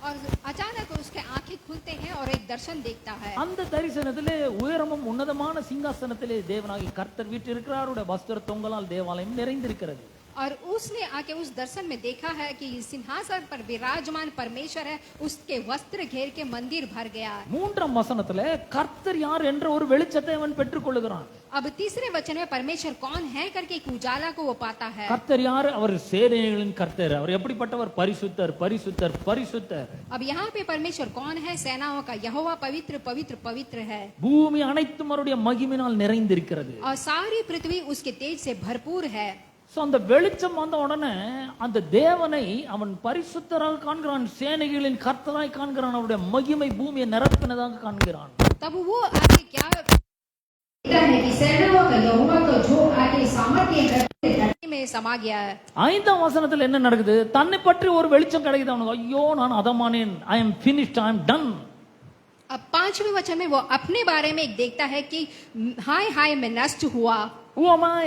और अचानक उसके आंखें खुलते हैं और एक दर्शन देखता है। அந்த தரிசனத்திலே உயரமும் உன்னதமான சிங்காசனத்திலே தேவனாகிய கர்த்தர் வீற்றிருக்கிறார். அவருடைய வஸ்திர தொங்கலால் தேவாலயம் நிறைந்திருக்கிறது. और उसने आके उस दर्शन में देखा है कि सिंहासन पर विराजमान परमेश्वर है, उसके वस्त्र घेर के मंदिर भर गया। மூன்றாம் வசனத்திலே கர்த்தர் யார் என்ற ஒரு வெளிச்சத்தை அவன் பெற்றுக்கொள்கிறான். अब तीसरे वचन में परमेश्वर कौन है करके एक उजाला को वो पाता है। கர்த்தர் யார்? அவர் சேனைகளின் கர்த்தர். அவர் எப்படிப்பட்டவர்? பரிசுத்தர், பரிசுத்தர், பரிசுத்தர். अब यहाँ पे परमेश्वर कौन है? सेनाओं का यहोवा पवित्र पवित्र पवित्र है। பூமி அனைத்தும் அவருடைய மகிமையினால் நிறைந்திருக்கிறது. और सारी पृथ्वी उसके तेज से भरपूर है। சோ அந்த வெளிச்சம் வந்த உடனே அந்த தேவனை அவன் பரிசுத்தராக காண்கிறான், சேனைகளின் கர்த்தராய் காண்கிறான், அவருடைய மகிமை பூமியை நிரப்பினதாக காண்கிறான். तब वो आगे क्या देखता है कि सेनाओं का यहोवा तो जो आगे सामर्थ्य धरती में समा गया है। ஐந்தாம் வசனத்துல என்ன நடக்குது? தன்னை பற்றி ஒரு வெளிச்சம் கிடைக்குது அவனுக்கு. ஐயோ நான் அதமானேன், I am finished, I am done. अब पांचवें वचन में वो अपने बारे में एक देखता है कि हाय हाय मैं नष्ट हुआ। Who am I?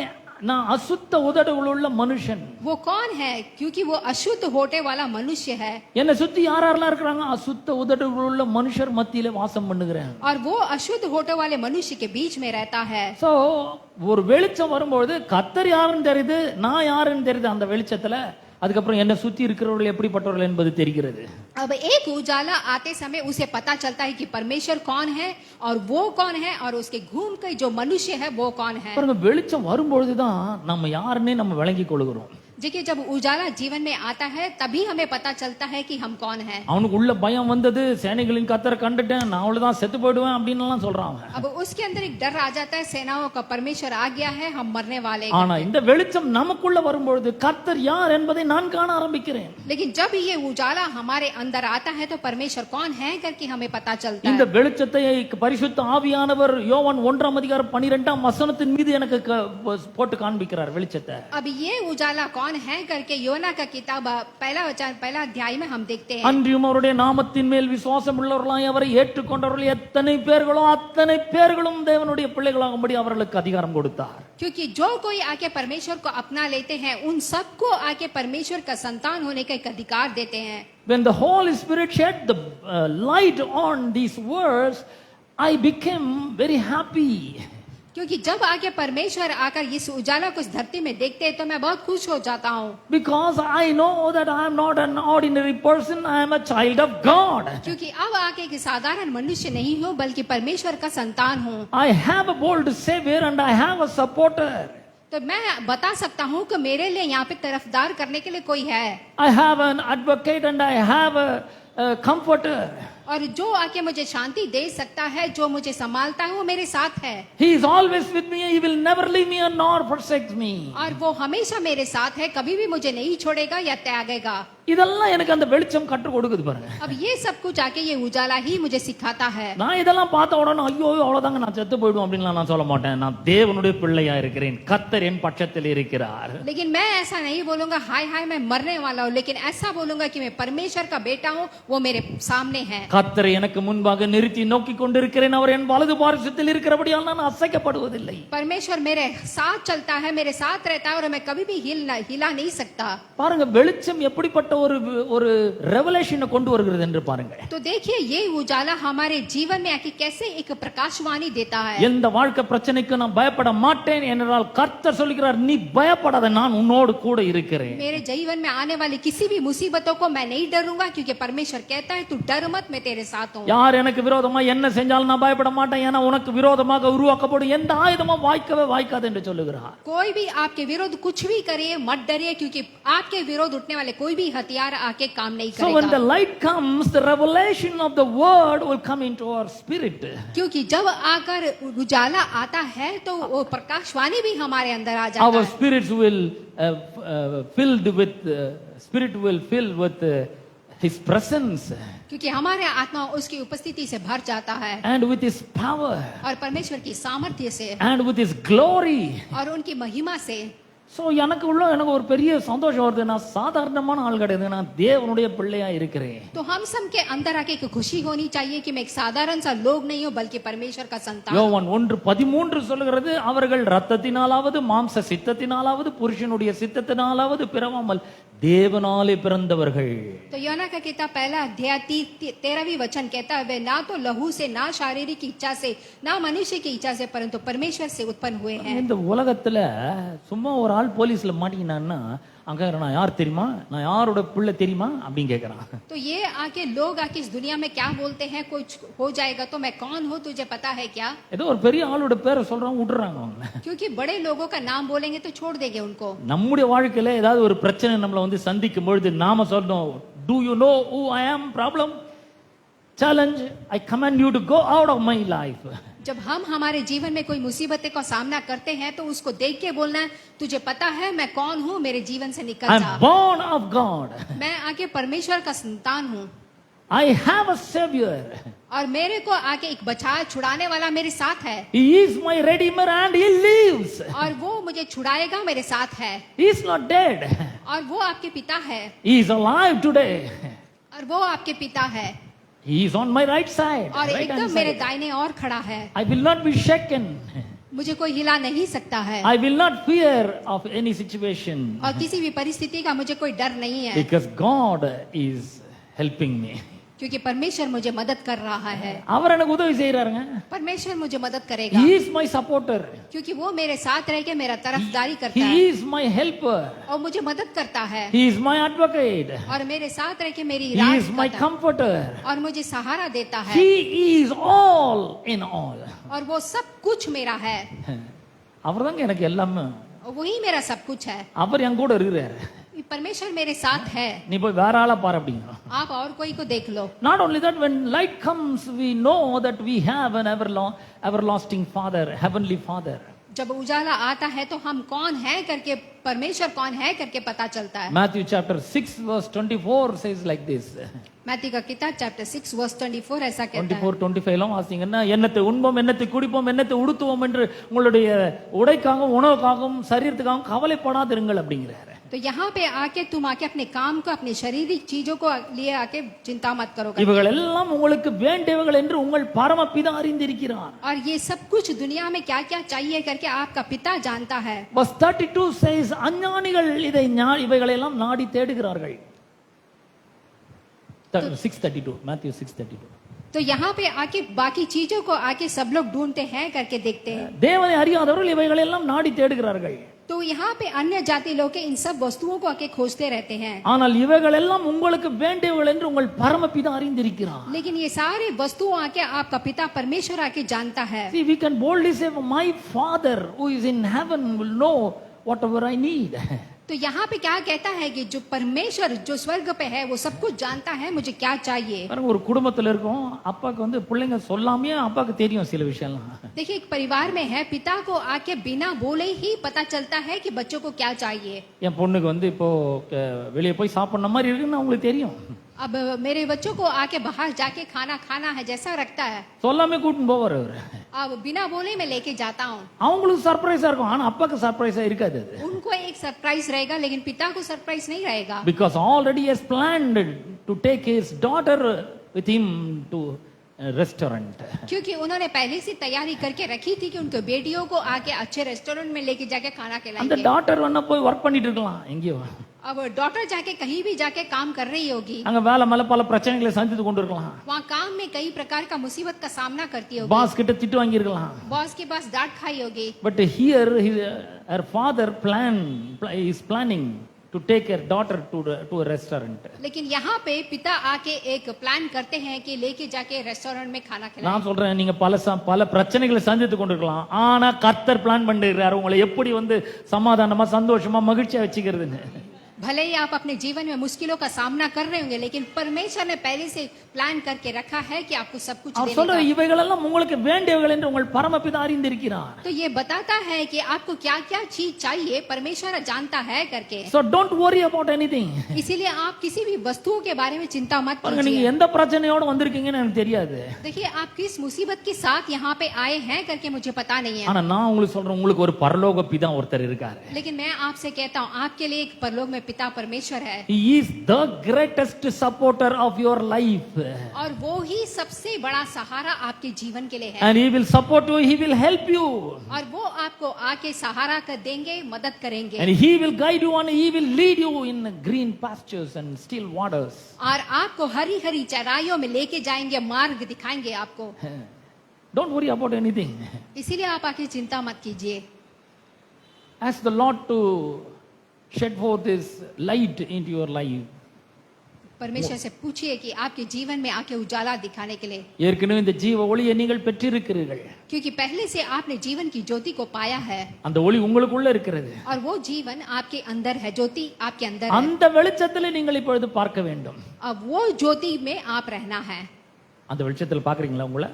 நான் அசுத்த உதடுகள் உள்ள மனுஷன். वो कौन है? क्योंकि वो अशुद्ध होठे वाला मनुष्य है। என்னை சுத்தி யாரெல்லாம் இருக்கிறாங்க? அசுத்த உதடுகள் உள்ள மனுஷர் மத்தியிலே வாசம் பண்ணுகிறேன். और वो अशुद्ध होठे वाले मनुष्य के बीच में रहता है। சோ ஒரு வெளிச்சம் வரும்போது கர்த்தர் யாருன்னு தெரியுது, நான் யாருன்னு தெரியுது அந்த வெளிச்சத்துல. அதுக்கப்புறம் என்ன சுத்தி இருக்கிறவர்கள் எப்படிப்பட்டவர்கள் என்பது தெரிகிறது. अब एक उजाला आते समय उसे पता चलता है कि परमेश्वर कौन है और वो कौन है और उसके घूम के जो मनुष्य है वो कौन है। பாருங்க, வெளிச்சம் வரும்பொழுதுதான் நம்ம யாருன்னே நம்ம விளங்கிக் கொள்கிறோம். देखिए जब उजाला जीवन में आता है तभी हमें पता चलता है कि हम कौन है। அவனுக்கு உள்ள பயம் வந்தது, சேனைகளின் கர்த்தரை கண்டுட்டேன், நான் அவ்வளவுதான் செத்து போயிடுவேன் அப்படின்னு எல்லாம் சொல்றான். अब उसके अंदर एक डर आ जाता है, सेनाओं का परमेश्वर आ गया है, हम मरने वाले। ஆனா இந்த வெளிச்சம் நமக்குள்ள வரும்பொழுது கர்த்தர் யார் என்பதை நான் காண ஆரம்பிக்கிறேன். लेकिन जब ये उजाला हमारे अंदर आता है तो परमेश्वर कौन है करके हमें पता चलता இந்த है। வெளிச்சத்தை பரிசுத்த ஆவியானவர் யோவான் 1 அதிகாரம் 12 வசனத்தின் மீது எனக்கு போட்டு காண்பிக்கிறார் வெளிச்சத்தை. अब ये उजाला कौन कौन है करके योना का किताब पहला अध्याय में हम देखते हैं। அன்றியும் அவருடைய நாமத்தின் மேல் விசுவாசம் உள்ளவர்களாய் அவரை ஏற்றுக்கொண்டவர்கள் எத்தனை பேர்களோ அத்தனை பேர்களும் தேவனுடைய பிள்ளைகளாகும்படி அவர்களுக்கு அதிகாரம் கொடுத்தார். क्योंकि जो कोई आके परमेश्वर को अपना लेते हैं उन सबको आके परमेश्वर का संतान होने का एक अधिकार देते हैं। When the Holy Spirit shed the light on these words, I became very happy. क्योंकि जब आके परमेश्वर आकर इस उजाला को इस धरती में देखते हैं तो मैं बहुत खुश हो जाता हूँ। Because I know that I am not an ordinary person, I am a child of God. क्योंकि अब आके एक साधारण मनुष्य नहीं हूँ बल्कि परमेश्वर का संतान हूँ। I have a bold savior and I have a supporter. तो मैं बता सकता हूँ कि मेरे लिए यहाँ पे तरफदार करने के लिए कोई है। I have an advocate and I have a comforter. और जो आके मुझे शांति दे सकता है, जो मुझे संभालता है, वो मेरे साथ है। He is always with me, he will never leave me nor forsake me. और वो हमेशा मेरे साथ है, कभी भी मुझे नहीं छोड़ेगा या त्यागेगा। இதெல்லாம் எனக்கு அந்த வெளிச்சம் கற்றுக் கொடுக்குது பாருங்க. अब ये सब कुछ आके ये उजाला ही मुझे सिखाता है। நான் இதெல்லாம் பார்த்த உடனே ஐயோ அவ்வளவுதாங்க நான் செத்து போய்டுவேன் அப்படின்லாம் நான் சொல்ல மாட்டேன். நான் தேவனுடைய பிள்ளையா இருக்கிறேன். கர்த்தர் என் பட்சத்தில் இருக்கிறார். लेकिन मैं ऐसा नहीं बोलूंगा हाय हाय मैं मरने वाला हूँ, लेकिन ऐसा बोलूंगा कि मैं परमेश्वर का बेटा हूँ, वो मेरे सामने है। கர்த்தரை எனக்கு முன்பாக நிறுத்தி நோக்கி கொண்டிருக்கிறேன். அவர் என் வலது பாரிசத்தில் இருக்கிறபடியால் நான் அசைக்கப்படுவதில்லை. परमेश्वर मेरे साथ चलता है, मेरे साथ रहता है और मैं कभी भी हिला नहीं सकता। பாருங்க வெளிச்சம் எப்படிப்பட்ட ஒரு ரெவலேஷனை கொண்டு வருகிறது என்று பாருங்க. तो देखिए ये उजाला हमारे जीवन में आके कैसे एक प्रकाशवाणी देता है। எந்த வாழ்க்கை பிரச்சனைக்கு நான் பயப்பட மாட்டேன் என்றால் கர்த்தர் சொல்கிறார் நீ பயப்படாத நான் உன்னோடு கூட இருக்கிறேன். मेरे जीवन में आने वाली किसी भी मुसीबतों को मैं नहीं डरूंगा क्योंकि परमेश्वर कहता है तू डर मत, मैं तेरे साथ हूँ। யார் எனக்கு விரோதமா என்ன செஞ்சாலும் நான் பயப்பட மாட்டேன், ஏன்னா உனக்கு விரோதமாக உருவாக்கப்படும் எந்த ஆயுதமும் வாய்க்கவே வாய்க்காது என்று சொல்லுகிறார். कोई भी आपके विरोध कुछ भी करे मत डरिए क्योंकि आपके विरोध उठने वाले कोई भी हथियार आके काम नहीं So when the करेगा। light comes, the revelation of the word will come into our spirit. क्योंकि जब आकर उजाला आता है तो वो प्रकाशवाणी भी हमारे अंदर आ जाता Our है। spirits will fill with his presence क्योंकि हमारे आत्मा उसकी उपस्थिति से भर जाता है and with his power और परमेश्वर की सामर्थ्य से and with his glory. और उनकी महिमा से। So எனக்கு ஒரு பெரிய சந்தோஷம் வருது. நான் சாதாரணமான ஆள் கிடையாது, நான் தேவனுடைய பிள்ளையா இருக்கிறேன். तो हम सब के अंदर आके एक खुशी होनी चाहिए कि मैं एक साधारण सा लोग नहीं हूँ बल्कि परमेश्वर का संतान। யோவான் 1:13 சொல்லுகிறது அவர்கள் இரத்தத்தினாலாவது மாம்ச சித்தத்தினாலாவது புருஷனுடைய சித்தத்தினாலாவது பிறவாமல் தேவனாலே பிறந்தவர்கள். तो योना का किताब पहला अध्याय 13वीं वचन कहता है वे ना तो लहू से ना शारीरिक इच्छा से ना मनुष्य की इच्छा से परंतु परमेश्वर से उत्पन्न हुए हैं। இந்த உலகத்துல சும்மா ஒரு ஆள் போலீஸ்ல மாட்டினான்னா அங்க நான் யார் தெரியுமா, நான் யாரோட பிள்ளை தெரியுமா அப்படின்னு கேக்குறான். तो ये आके लोग आके इस दुनिया में क्या बोलते हैं कुछ हो जाएगा तो मैं कौन हूँ तुझे पता है क्या। ஏதோ ஒரு பெரிய ஆளோட பேரை சொல்றான் விட்டுறாங்க அவங்க. क्योंकि बड़े लोगों का नाम बोलेंगे तो छोड़ देंगे उनको। நம்முடைய வாழ்க்கையில ஏதாவது ஒரு பிரச்சனை நம்மள வந்து சந்திக்கும் பொழுது நாம சொல்றோம் do you know who I am problem challenge I command you to go out of my life. जब हम हमारे जीवन में कोई मुसीबतें का सामना करते हैं तो उसको देख के बोलना है तुझे पता है मैं कौन हूँ, मेरे जीवन से निकल I जा। am born of God. मैं आके परमेश्वर का संतान हूँ I have a savior. और मेरे को आके एक बचाए छुड़ाने वाला मेरे साथ है। He is my redeemer and he lives. और वो मुझे छुड़ाएगा, मेरे साथ है। He is not dead. और वो आपके पिता है। He is alive today. और वो आपके पिता है He is on my right side. और right एकदम hand मेरे side. दाहिने और खड़ा है। I will not be shaken. मुझे कोई हिला नहीं सकता है I will not fear of any situation और किसी भी परिस्थिति का मुझे कोई डर नहीं है because God is helping me. क्योंकि परमेश्वर मुझे मदद कर रहा है। அவர் எனக்கு உதவி செய்யறாருங்க. परमेश्वर मुझे मदद करेगा He is my supporter. क्योंकि वो मेरे साथ रह के मेरा तरफदारी करता He है is my helper. और मुझे मदद करता है He is my advocate. और मेरे साथ रह के मेरी He राह is my दिखाता है comforter. और मुझे सहारा देता है He is all in all. और वो सब कुछ मेरा है அவர்தாங்க எனக்கு எல்லாமே. और वही मेरा सब कुछ है। அவர் என் கூட இருக்கிறாரு. परमेश्वर मेरे साथ है। நீ போய் வேற ஆளா பாரு அப்படிங்க. आप और कोई को देख लो। Not only that, when light comes we know that we have an everlasting father, heavenly father. जब उजाला आता है तो हम कौन है करके परमेश्वर कौन है करके पता चलता है। Matthew chapter 6 verse 24 says like this. Matthew का किताब चैप्टर 6 वर्स 24 ऐसा कहता है। 24-25 எல்லாம் வாசிங்கன்னா என்னத்தை உண்போம் என்னத்தை குடிப்போம் என்னத்தை உடுத்துவோம் என்று உங்களுடைய உடைக்காகவும் உணவுக்காகவும் சரீரத்துக்காகவும் கவலைப்படாதிருங்கள் அப்படிங்கிறாரு. तो यहाँ पे आके तुम आके अपने काम को अपने शारीरिक चीजों को लिए आके चिंता मत करो இவைகள் எல்லாம் உங்களுக்கு வேண்டியவைகள் என்று உங்கள் பரமபிதா அறிந்திருக்கிறார். और ये सब कुछ दुनिया में क्या क्या चाहिए करके आपका पिता जानता है. Verse 32 says அஞ்ஞானிகள் இவைகளை எல்லாம் நாடி தேடுகிறார்கள். 6:32 Matthew 6:32. तो यहाँ पे आके बाकी चीजों को आके सब लोग ढूंढते हैं करके देखते हैं. தேவனை அறியாதவர்கள் இவைகளை எல்லாம் நாடி தேடுகிறார்கள். तो यहाँ पे अन्य जाति लोग इन सब वस्तुओं को आके खोजते रहते हैं. ஆனால் இவைகள் எல்லாம் உங்களுக்கு வேண்டியவைகள் என்று உங்கள் பரமபிதா அறிந்திருக்கிறார். लेकिन ये सारे वस्तुओं आके आपका पिता परमेश्वर आके जानता है. See, we can boldly say, my Father who is in heaven will know whatever I need. तो यहाँ पे क्या कहता है कि जो परमेश्वर जो स्वर्ग पे है वो सब कुछ जानता है मुझे क्या चाहिए. பாருங்க, ஒரு குடும்பத்துல இருக்கும், அப்பாக்கு வந்து பிள்ளைங்க சொல்லாமே அப்பாக்கு தெரியும் சில விஷயம்லாம். देखिए एक परिवार में है, पिता को आके बिना बोले ही पता चलता है कि बच्चों को क्या चाहिए. என் பொண்ணுக்கு வந்து இப்போ வெளியே போய் சாப்பிடற மாதிரி இருக்குன்னு அவங்களுக்கு தெரியும். अब मेरे बच्चों को आके बाहर जाके खाना खाना है जैसा रखता है, சொல்லாமே கூட்டின்னு போவார் அவர். अब बिना बोले मैं लेके जाता हूँ. அவங்களுக்கு சர்ப்ரைஸா இருக்கும், ஆனா அப்பாக்கு சர்ப்ரைஸா இருக்காது அது. उनको एक सरप्राइज रहेगा लेकिन पिता को सरप्राइज नहीं रहेगा. Because already he has planned to take his daughter with him to a restaurant. क्योंकि उन्होंने पहले से तैयारी करके रखी थी कि उनके बेटियों को आके अच्छे रेस्टोरेंट में लेके जाके खाना அந்த खिलाएंगे. டாட்டர் வேணா போய் ஒர்க் பண்ணிட்டு இருக்கலாம் எங்கேயோ. अब डॉटर जाके कहीं भी जाके काम कर रही होगी, அங்க வேலை மேல பல பிரச்சனைகளை சந்தித்து கொண்டு இருக்கலாம். वहाँ काम में कई प्रकार का मुसीबत का सामना करती होगी, பாஸ் கிட்ட திட்டு வாங்கி இருக்கலாம். बॉस के पास डांट खाई होगी. But here her father is planning to take her daughter to a restaurant. लेकिन यहाँ पे पिता आके एक प्लान करते हैं कि लेके जाके रेस्टोरेंट में खाना खिलाएं. நான் சொல்றேன், நீங்க பல பிரச்சனைகளை சந்தித்து கொண்டிருக்கலாம், ஆனா கர்த்தர் பிளான் பண்ணிருக்காரு உங்களை எப்படி வந்து சமாதானமா சந்தோஷமா மகிழ்ச்சியா வச்சுக்கிறதுன்னு. भले ही आप अपने जीवन में मुश्किलों का सामना कर रहे होंगे लेकिन परमेश्वर ने पहले से प्लान करके रखा है कि आपको सब कुछ அவர் देने சொல்ற का. இவைகள் எல்லாம் உங்களுக்கு வேண்டியவைகள் என்று உங்கள் பரமபிதா அறிந்திருக்கிறார். तो ये बताता है कि आपको क्या क्या चीज चाहिए परमेश्वर जानता है करके. So don't worry about anything. इसीलिए आप किसी भी वस्तुओं के बारे में चिंता मत பாருங்க, நீங்க कीजिए. எந்த பிரச்சனையோட வந்திருக்கீங்கன்னு எனக்கு தெரியாது, देखिए आप किस मुसीबत के साथ यहाँ पे आए हैं करके मुझे पता नहीं है, ஆனா நான் உங்களுக்கு சொல்றேன், உங்களுக்கு ஒரு பரலோக பிதா ஒருத்தர் இருக்காரு. लेकिन मैं आपसे कहता हूँ आपके लिए एक परलोक में पिता परमेश्वर है. He is the greatest supporter of your life. और वो ही सबसे बड़ा सहारा आपके जीवन के लिए है. And he will support you, he will help you. और वो आपको आके सहारा कर देंगे, मदद करेंगे. And he will guide you and he will lead you in green pastures and still waters. और आपको हरी हरी चराइयों में लेके जाएंगे, मार्ग दिखाएंगे आपको. Don't worry about anything. इसीलिए आप आके चिंता मत कीजिए. Ask the Lord to shed forth his light into your life. परमेश्वर से पूछिए कि आपके जीवन में आके उजाला दिखाने के लिए, ஏற்கனவே இந்த ஜீவ ஒளியை நீங்கள் பெற்றிருக்கிறீர்கள். क्योंकि पहले से आपने जीवन की ज्योति को पाया है அந்த ஒளி உங்களுக்குள்ள இருக்கிறது. और वो जीवन आपके अंदर है, ज्योति आपके अंदर है. அந்த வெளிச்சத்திலே நீங்கள் இப்பொழுது பார்க்க வேண்டும். अब वो ज्योति में आप रहना है. அந்த வெளிச்சத்தில் பார்க்கறீங்களா? உங்களை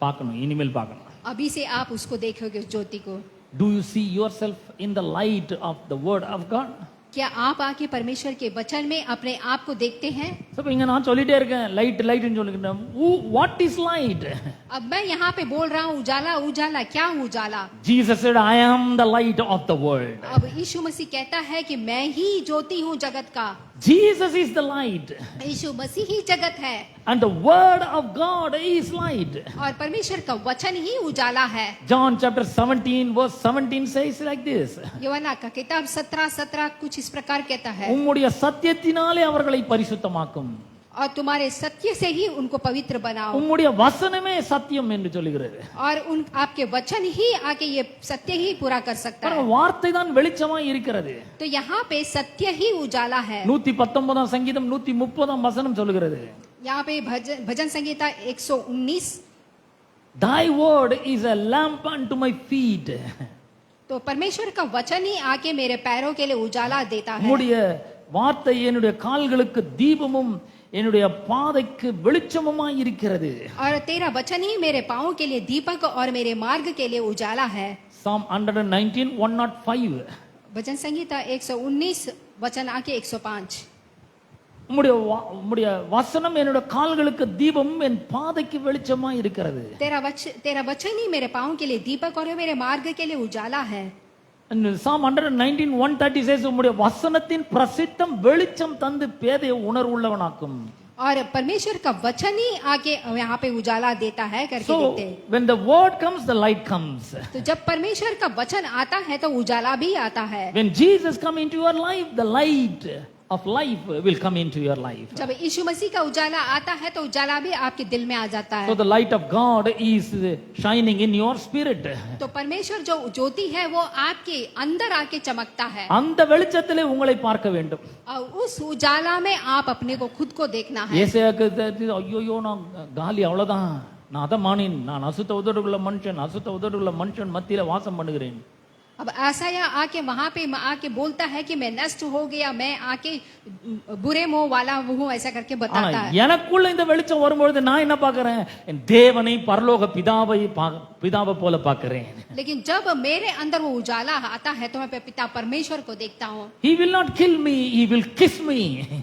பார்க்கணும், இனிமேல் பார்க்கணும். अभी से आप उसको देखोगे उस ज्योति को. Do you see yourself in the light of the word of God? क्या आप आके परमेश्वर के वचन में अपने आप को देखते हैं? சோ இங்க நான் சொல்லிட்டே இருக்கேன், லைட் லைட்னு சொல்லிட்டேன். What is light? अब मैं यहाँ पे बोल रहा हूँ उजाला उजाला, क्या उजाला? Jesus said, I am the light of the world. अब यीशु मसीह कहता है कि मैं ही ज्योति हूँ जगत का. Jesus is the light. यीशु मसीह ही जगत है And the word of God is light. और परमेश्वर का वचन ही उजाला है. John chapter 17 verse 17 says like this. யோவானா का किताब 17:17 कुछ इस प्रकार कहता है, உம்முடைய சத்தியத்தினாலே அவர்களை பரிசுத்தமாக்கும். और तुम्हारे सत्य से ही उनको पवित्र बनाओ. உம்முடைய வசனமே சத்தியம் என்று சொல்லுகிறது. और उन आपके वचन ही आके ये सत्य ही पूरा कर सकता है. வார்த்தை தான் வெளிச்சமாய் இருக்கிறது. तो यहाँ पे सत्य ही उजाला है. 119 சங்கீதம் 130 வசனம் சொல்லுகிறது. यहाँ पे भजन Sangeeta 119, Thy word is a lamp unto my feet. तो परमेश्वर का वचन ही आके मेरे पैरों के लिए उजाला देता है. உம்முடைய வார்த்தை என்னுடைய கால்களுக்கு தீபமும் என்னுடைய பாதைக்கு வெளிச்சமுமாய் இருக்கிறது. और तेरा वचन ही मेरे पाँव के लिए दीपक और मेरे मार्ग के लिए उजाला है. Psalm 119 105. भजन संगीता 119 वचन आके 105. உம்முடைய வசனம் என்னுடைய கால்களுக்கு தீபமும் என் பாதைக்கு வெளிச்சமாய் இருக்கிறது. तेरा वचन ही मेरे पाँव के लिए दीपक और मेरे मार्ग के लिए उजाला है. And Psalm 119 130 says உம்முடைய வசனத்தின் பிரசித்தம் வெளிச்சம் தந்து பேதையை உணர்வுள்ளவனாக்கும். और परमेश्वर का वचन ही आके यहाँ पे उजाला देता है करके So लिखते हैं। when the word comes, the light comes. तो जब परमेश्वर का वचन आता है तो उजाला भी आता है। When Jesus come into your life, the light of life will come into your life. जब यीशु मसीह का उजाला आता है तो उजाला भी आपके दिल में आ जाता So है। the light of God is shining in your spirit. तो परमेश्वर जो ज्योति है वो आपके अंदर आके चमकता है அந்த வெளிச்சத்திலே உங்களை பார்க்க வேண்டும். और उस उजाला में आप अपने को खुद को देखना है। ஏசாயாக்கு ஐயோ நான் காலி அவ்வளவுதான், நான் அதமானேன், நான் அசுத்த உதடுள்ள மனுஷன் மத்தியில வாசம் பண்ணுகிறேன். अब ऐसाया आके वहां पे आके बोलता है कि मैं नष्ट हो गया, मैं आके बुरे मोह वाला हूँ, ऐसा करके ஆனா बताता है। எனக்குள்ள இந்த வெளிச்சம் வரும்பொழுது நான் என்ன பார்க்கிறேன்? என் தேவனை பரலோக பிதாவை போல பார்க்கிறேன். लेकिन जब मेरे अंदर वो उजाला आता है तो मैं पिता परमेश्वर को देखता हूँ। He will not kill me, he will kiss me.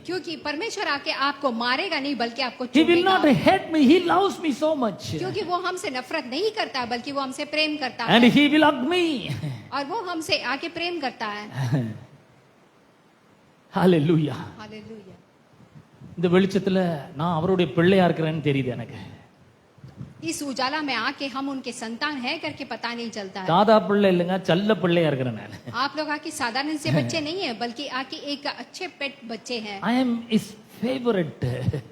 क्योंकि परमेश्वर आके आपको मारेगा नहीं बल्कि आपको He will not चूमेगा। hate me, he loves me so much. क्योंकि वो हमसे नफरत नहीं करता बल्कि वो हमसे प्रेम करता And है he will hug me. और वो हमसे आके प्रेम करता है। Hallelujah. हालेलुया। இந்த வெளிச்சத்துல நான் அவருடைய பிள்ளையா இருக்கிறேன்னு தெரியுது எனக்கு. इस उजाला में आके हम उनके संतान है करके पता नहीं चलता है। சாதா பிள்ளை இல்லைங்க, செல்ல பிள்ளையா இருக்கிறேன் நான். आप लोग आके साधारण से बच्चे नहीं है बल्कि आके एक अच्छे पेट बच्चे हैं। I am his favorite. I am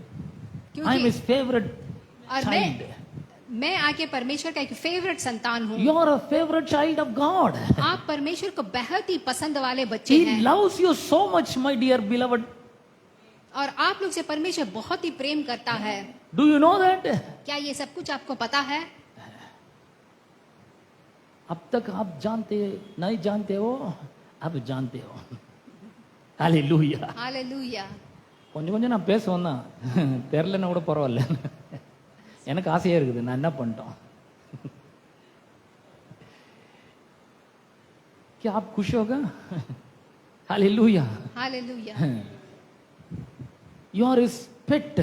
क्योंकि his favorite और child. मैं आके परमेश्वर का एक फेवरेट संतान हूँ। You are a favorite child of God. आप परमेश्वर को बेहद ही पसंद वाले बच्चे He हैं loves you so much, my dear beloved. और आप लोग से परमेश्वर बहुत ही प्रेम करता है। Do you know that? क्या ये सब कुछ आपको पता है? अब तक आप नहीं जानते हो, अब जानते हो. Hallelujah. हालेलुया। கொஞ்சம் நான் பேசுவேன் தான், தெரிலன்னா கூட பரவாயில்ல, எனக்கு ஆசையா இருக்குது, நான் என்ன பண்ணிட்டோம். क्या आप खुश होगा? Hallelujah. Hallelujah. You are his pet.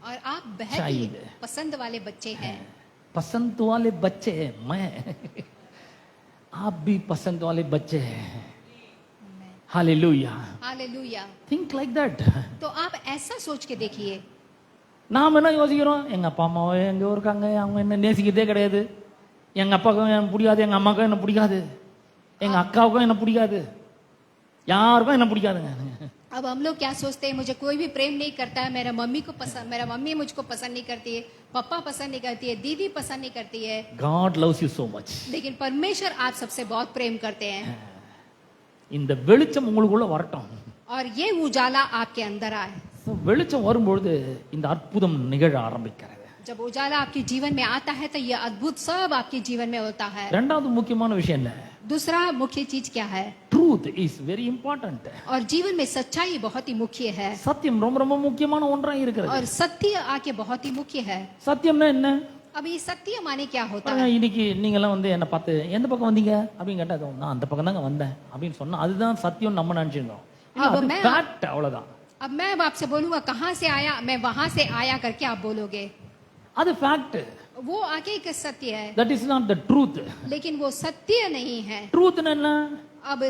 और आप बेहद ही Child. पसंद वाले बच्चे हैं। पसंद वाले बच्चे हैं मैं, आप भी पसंद वाले बच्चे हैं. Hallelujah. Hallelujah. Think like that. तो आप ऐसा सोच के देखिए। நாம் என்ன யோசிக்கிறோம்? எங்க அப்பா அம்மாவோ எங்கேயோ இருக்காங்க, அவங்க என்ன நேசிக்கிறதே கிடையாது, எங்க அப்பாவுக்கும் என்ன பிடிக்காது, எங்க அம்மாவுக்கும் என்ன பிடிக்காது, எங்க அக்காவுக்கும் என்ன பிடிக்காது, யாருக்கும் என்ன பிடிக்காதுங்க. अब हम लोग क्या सोचते हैं, मुझे कोई भी प्रेम नहीं करता है, मेरा मम्मी मुझको पसंद नहीं करती है, पापा पसंद नहीं करती है, दीदी पसंद नहीं करती है। God loves you so much. लेकिन परमेश्वर आप सबसे बहुत प्रेम करते हैं இந்த வெளிச்சம் உங்களுக்குள்ள வரட்டும். और ये उजाला आपके अंदर आए। So, வெளிச்சம் வரும்பொழுது இந்த அற்புதம் நிகழ ஆரம்பிக்கிறது. जब उजाला आपके जीवन में आता है तो ये अद्भुत सब आपके जीवन में होता है। இரண்டாவது முக்கியமான விஷயம் என்ன? दूसरा मुख्य चीज क्या है? Truth is very important. और जीवन में सच्चाई बहुत ही मुख्य है சத்தியம் ரொம்ப ரொம்ப முக்கியமான ஒன்றா இருக்கிறது. और सत्य आके बहुत ही मुख्य है। சத்தியம்னா என்ன? अब ये सत्य माने क्या होता பாருங்க, है? இன்னைக்கு நீங்கெல்லாம் என்ன பார்த்து எந்த பக்கம் வந்தீங்க அப்படின்னு கேட்டா, நான் அந்த பக்கம் தாங்க வந்தேன் அப்படின்னு சொன்னா அதுதான் சத்தியம் நம்ம நினைச்சிருந்தோம். अब मैं ஃபேக்ட், அவ்வளவுதான். अब मैं आपसे बोलूंगा कहाँ से आया, मैं वहां से आया करके आप बोलोगे, அது ஃபேக்ட். वो आगे एक सत्य है। That is not the truth. लेकिन वो सत्य नहीं है। ட்ரூத் என்ன? अब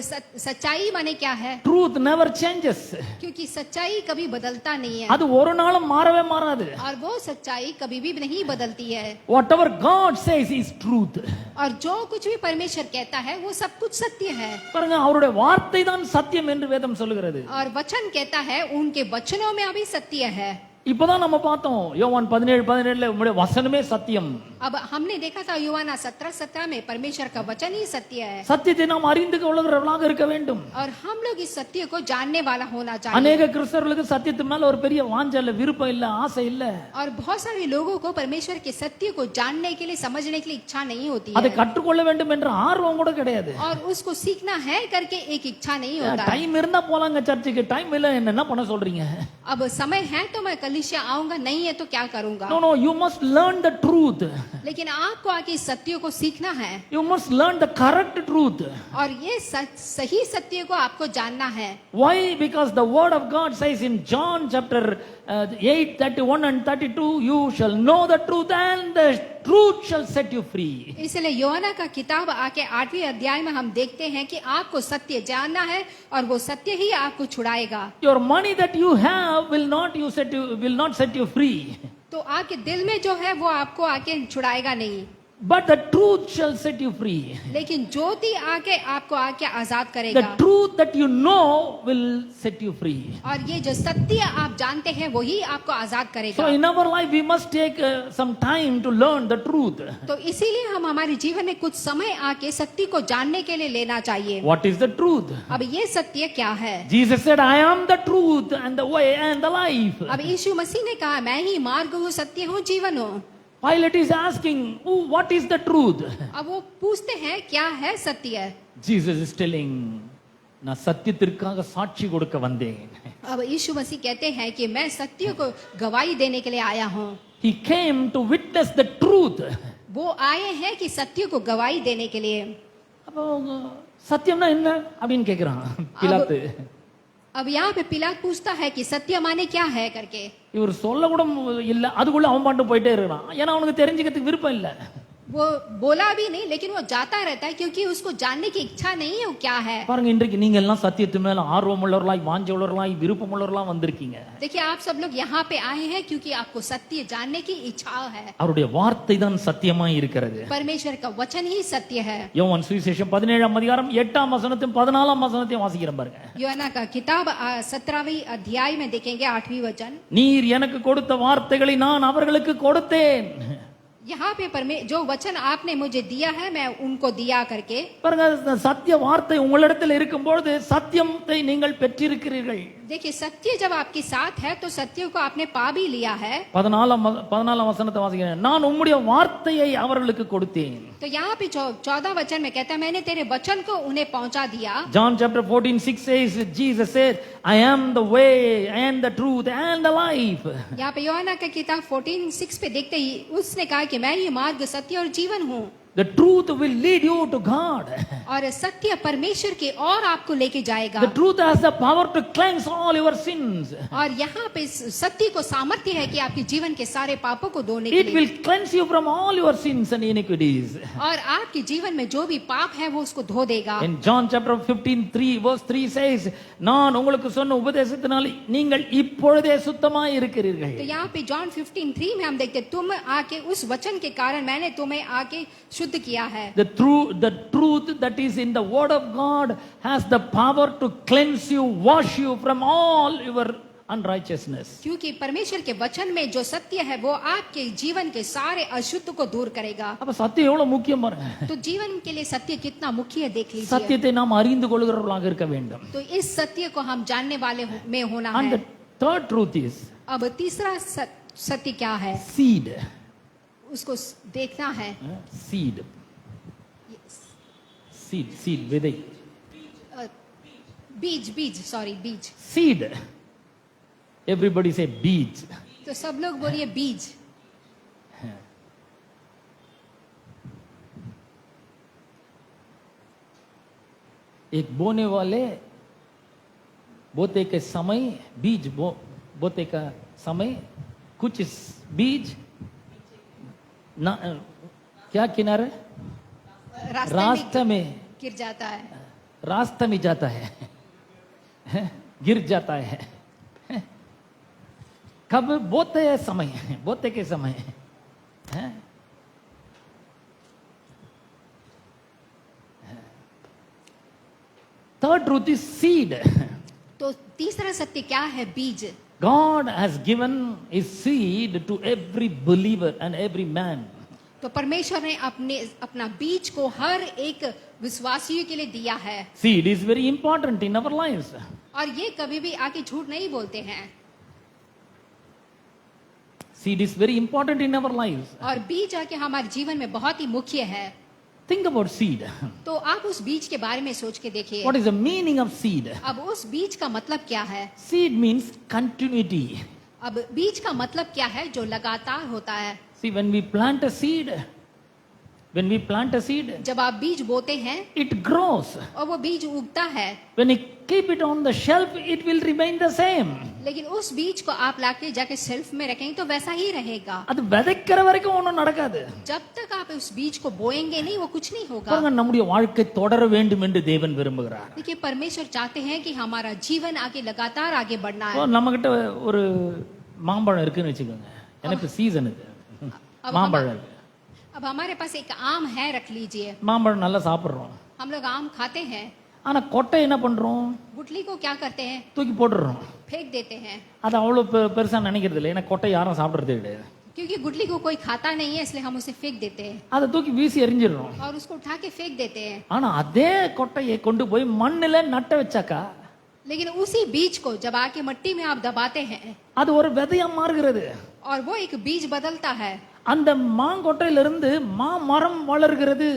सच्चाई माने क्या है? Truth never changes. क्योंकि सच्चाई कभी बदलता नहीं है அது ஒரு நாளும் மாறவே மாறாது. और वो सच्चाई कभी भी नहीं बदलती है। Whatever God says is truth. और जो कुछ भी परमेश्वर कहता है वो सब कुछ सत्य है। பாருங்க, அவருடைய வார்த்தை தான் சத்தியம் என்று வேதம் சொல்லுகிறது. और वचन कहता है उनके वचनों में अभी सत्य है। இப்பதான் நம்ம பார்த்தோம் யோவான் 17:17 உம்முடைய வசனமே சத்தியம். अब हमने देखा था यूहन्ना 17:17 में परमेश्वर का वचन ही सत्य है। சத்தியத்தை நாம் அறிந்து கொள்ளுகிறவர்களாக இருக்க வேண்டும். और हम लोग इस सत्य को जानने वाला होना चाहिए। அநேக கிறிஸ்தவர்களுக்கு சத்தியத்து மேல ஒரு பெரிய வாஞ்சை இல்ல, விருப்பம் இல்ல, ஆசை இல்ல. और बहुत सारे लोगों को परमेश्वर के सत्य को जानने के लिए, समझने के लिए इच्छा नहीं होती அதை है கற்றுக்கொள்ள வேண்டும் என்ற ஆர்வம் கூட கிடையாது. और उसको सीखना है करके एक इच्छा नहीं होता है। டைம் இருந்தா போலாங்க சர்ச்சுக்கு, டைம் இல்ல என்ன பண்ண சொல்றீங்க? अब समय है तो मैं कलीसिया आऊंगा, नहीं है तो क्या करूंगा? No, you must learn the truth. लेकिन आपको आगे इस सत्य को सीखना है You must learn the correct truth. और ये सही सत्य को आपको जानना है। Why? Because the word of God says in John chapter 8:31 and 32, you shall know the truth and the truth shall set you free. इसलिए योहन्ना का किताब आके 8वीं अध्याय में हम देखते हैं कि आपको सत्य जानना है और वो सत्य ही आपको छुड़ाएगा। Your money that you have will not set you free. तो आपके दिल में जो है वो आपको आके छुड़ाएगा नहीं, But the truth shall set you free. लेकिन ज्योति आके आपको आके आजाद The करेगा। truth that you know will set you free. और ये जो सत्य आप जानते हैं वही आपको आजाद So करेगा। in our life we must take some time to learn the truth. तो इसीलिए हम हमारे जीवन में कुछ समय आके सत्य को जानने के लिए लेना चाहिए। What is the truth? अब ये सत्य क्या है? Jesus said, I am the truth and the way and the life. अब यीशु मसीह ने कहा मैं ही मार्ग हूँ, सत्य हूँ, जीवन हूँ। Pilate is asking, oh, what is the truth? अब वो पूछते हैं क्या है सत्य? Jesus is telling, நான் சத்தியத்திற்காக சாட்சி கொடுக்க வந்தேன். अब यीशु मसीह कहते हैं कि मैं सत्य को गवाही देने के लिए आया हूँ। He came to witness the truth. वो आए हैं कि सत्य को गवाही देने के लिए। அப்போ சத்தியம்னா என்ன அப்படின்னு கேக்குறான் பிலாத்து. अब यहाँ पे पिलात पूछता है कि सत्य माने क्या है करके। இவர் சொல்ல கூட இல்ல, அதுக்குள்ள அவன் பாட்டு போயிட்டே இருக்கிறான். ஏன்னா அவனுக்கு தெரிஞ்சுக்கிறதுக்கு விருப்பம் இல்ல. वो बोला भी नहीं, लेकिन वो जाता रहता है क्योंकि उसको जानने की इच्छा नहीं है वो क्या है। பாருங்க, இன்றைக்கு நீங்க எல்லாம் சத்தியத்து மேல ஆர்வம் உள்ளவர்களாய், வாஞ்சை உள்ளவர்களாய், விருப்பம் உள்ளவர்களாய் வந்திருக்கீங்க. देखिए आप सब लोग यहाँ पे आए हैं क्योंकि आपको सत्य जानने की इच्छा है। அவருடைய வார்த்தை தான் சத்தியமாய் இருக்கிறது. परमेश्वर का वचन ही सत्य है। யோவான் சுவிசேஷம் 17ஆம் அதிகாரம் 8ஆம் வசனத்தையும் 14ஆம் வசனத்தையும் வாசிக்கிறேன் பாருங்க. योहन्ना का किताब 17वीं अध्याय में देखेंगे 8वीं वचन। நீர் எனக்கு கொடுத்த வார்த்தைகளை நான் அவர்களுக்கு கொடுத்தேன். यहाँ पे जो वचन आपने मुझे दिया है मैं उनको दिया करके। பாருங்க, சத்திய வார்த்தை உங்களிடத்தில் இருக்கும்போது சத்தியத்தை நீங்கள் பெற்றிருக்கிறீர்கள். देखिए सत्य जब आपके साथ है तो सत्य को आपने पा भी लिया है। 14ஆம் வசனத்தை வாசிக்கிறேன். நான் உம்முடைய வார்த்தையை அவர்களுக்கு கொடுத்தேன். तो यहाँ पे 14 वचन में कहता है मैंने तेरे वचन को उन्हें पहुंचा दिया। John chapter 14:6 says, Jesus said, I am the way and the truth and the life. यहाँ पे योहन्ना का किताब 14:6 पे देखते ही उसने कहा कि मैं ही मार्ग, सत्य और जीवन हूँ। The truth will lead you to God. और सत्य परमेश्वर की ओर आपको लेके जाएगा। The truth has the power to cleanse all your sins. और यहाँ पे सत्य को सामर्थ्य है कि आपके जीवन के सारे पापों को धोने के It लिए। will cleanse you from all your sins and iniquities. और आपके जीवन में जो भी पाप है वो उसको धो देगा। In John chapter 15:3 verse 3 says, நான் உங்களுக்கு சொன்ன உபதேசத்தினால் நீங்கள் இப்பொழுதே சுத்தமாய் இருக்கிறீர்கள். तो यहाँ पे जॉन 15:3 में हम देखते तुम आके उस वचन के कारण मैंने तुम्हें आके शुद्ध किया है। The truth that is in the word of God has the power to cleanse you, wash you from all your unrighteousness. क्योंकि परमेश्वर के वचन में जो सत्य है वो आपके जीवन के सारे अशुद्ध को दूर करेगा। அப்ப சத்தியம் எவ்வளவு முக்கியம் பாருங்க. तो जीवन के लिए सत्य कितना मुख्य है देख लीजिए। சத்தியத்தை நாம் அறிந்து கொள்கிறவர்களாக இருக்க வேண்டும். तो इस सत्य को हम जानने वाले में होना And है। the third truth is अब तीसरा सत्य क्या है? seed. उसको देखना है। Seed. Seed விதை. बीज सॉरी बीज। Seed. Everybody say बीज. तो सब लोग बोलिए बीज। एक बोने वाले बोते के समय बीज बोते का समय कुछ बीज ना क्या किनारे रास्ते में गिर जाता है। रास्ते में जाता है, गिर जाता है। कब बोते समय, बोते के समय थर्ड ट्रूथ इज सीड. तो तीसरा सत्य क्या है? बीज। God has given his seed to every believer and every man. तो परमेश्वर ने अपना बीज को हर एक विश्वासियों के लिए दिया है। Seed is very important in our lives. और ये कभी भी आके झूठ नहीं बोलते हैं। Seed is very important in our lives. और बीज आके हमारे जीवन में बहुत ही मुख्य है। Think about seed. तो आप उस बीज के बारे में सोच के देखिए। What is the meaning of seed? अब उस बीज का मतलब क्या है? Seed means continuity. अब बीज का मतलब क्या है? जो लगातार होता है। See, when we plant a seed, When we plant a seed, जब आप बीज बोते हैं it grows. और वो बीज उगता है, When you keep it on the shelf, it will remain the same. लेकिन उस बीज को आप लाके जाके शेल्फ में रखेंगे तो वैसा ही रहेगा। அது விதைக்கிற வரைக்கும் ஒன்றும் நடக்காது. जब तक आप उस बीज को बोएंगे नहीं, वो कुछ नहीं होगा। பாருங்க, நம்முடைய வாழ்க்கை தொடர வேண்டும் என்று தேவன் விரும்புகிறார். देखिए, परमेश्वर चाहते हैं कि हमारा जीवन आगे लगातार आगे बढ़ना है। நம்ம கிட்ட ஒரு மாம்பழம் இருக்குன்னு வச்சுக்கோங்க. எனக்கு சீசன் இது. மாம்பழம் இருக்கு. अब हमारे पास एक आम है, रख लीजिए। மாம்பழம் நல்லா சாப்பிடுறோம். हम लोग आम खाते हैं, ஆனா கொட்டை என்ன பண்றோம்? गुठली को क्या करते हैं? தூக்கி போட்டுறோம். फेंक देते हैं, அது அவ்வளவு பெருசா நினைக்கிறது இல்லை. ஏன்னா கொட்டை யாரும் சாப்பிடுறது கிடையாது. क्योंकि गुठली को कोई खाता नहीं है, इसलिए हम उसे फेंक देते हैं அதை தூக்கி வீசி எறிஞ்சிடுறோம். और उसको उठा के फेंक देते हैं। ஆனா அதே கொட்டையை கொண்டு போய் மண்ணுல நட்ட வச்சாக்கா लेकिन उसी बीज को जब आके मिट्टी में आप दबाते हैं அது ஒரு விதையா மாறுகிறது. और वो एक बीज बदलता है அந்த மாங்கொட்டையிலிருந்து மாமரம் வளர்கிறது.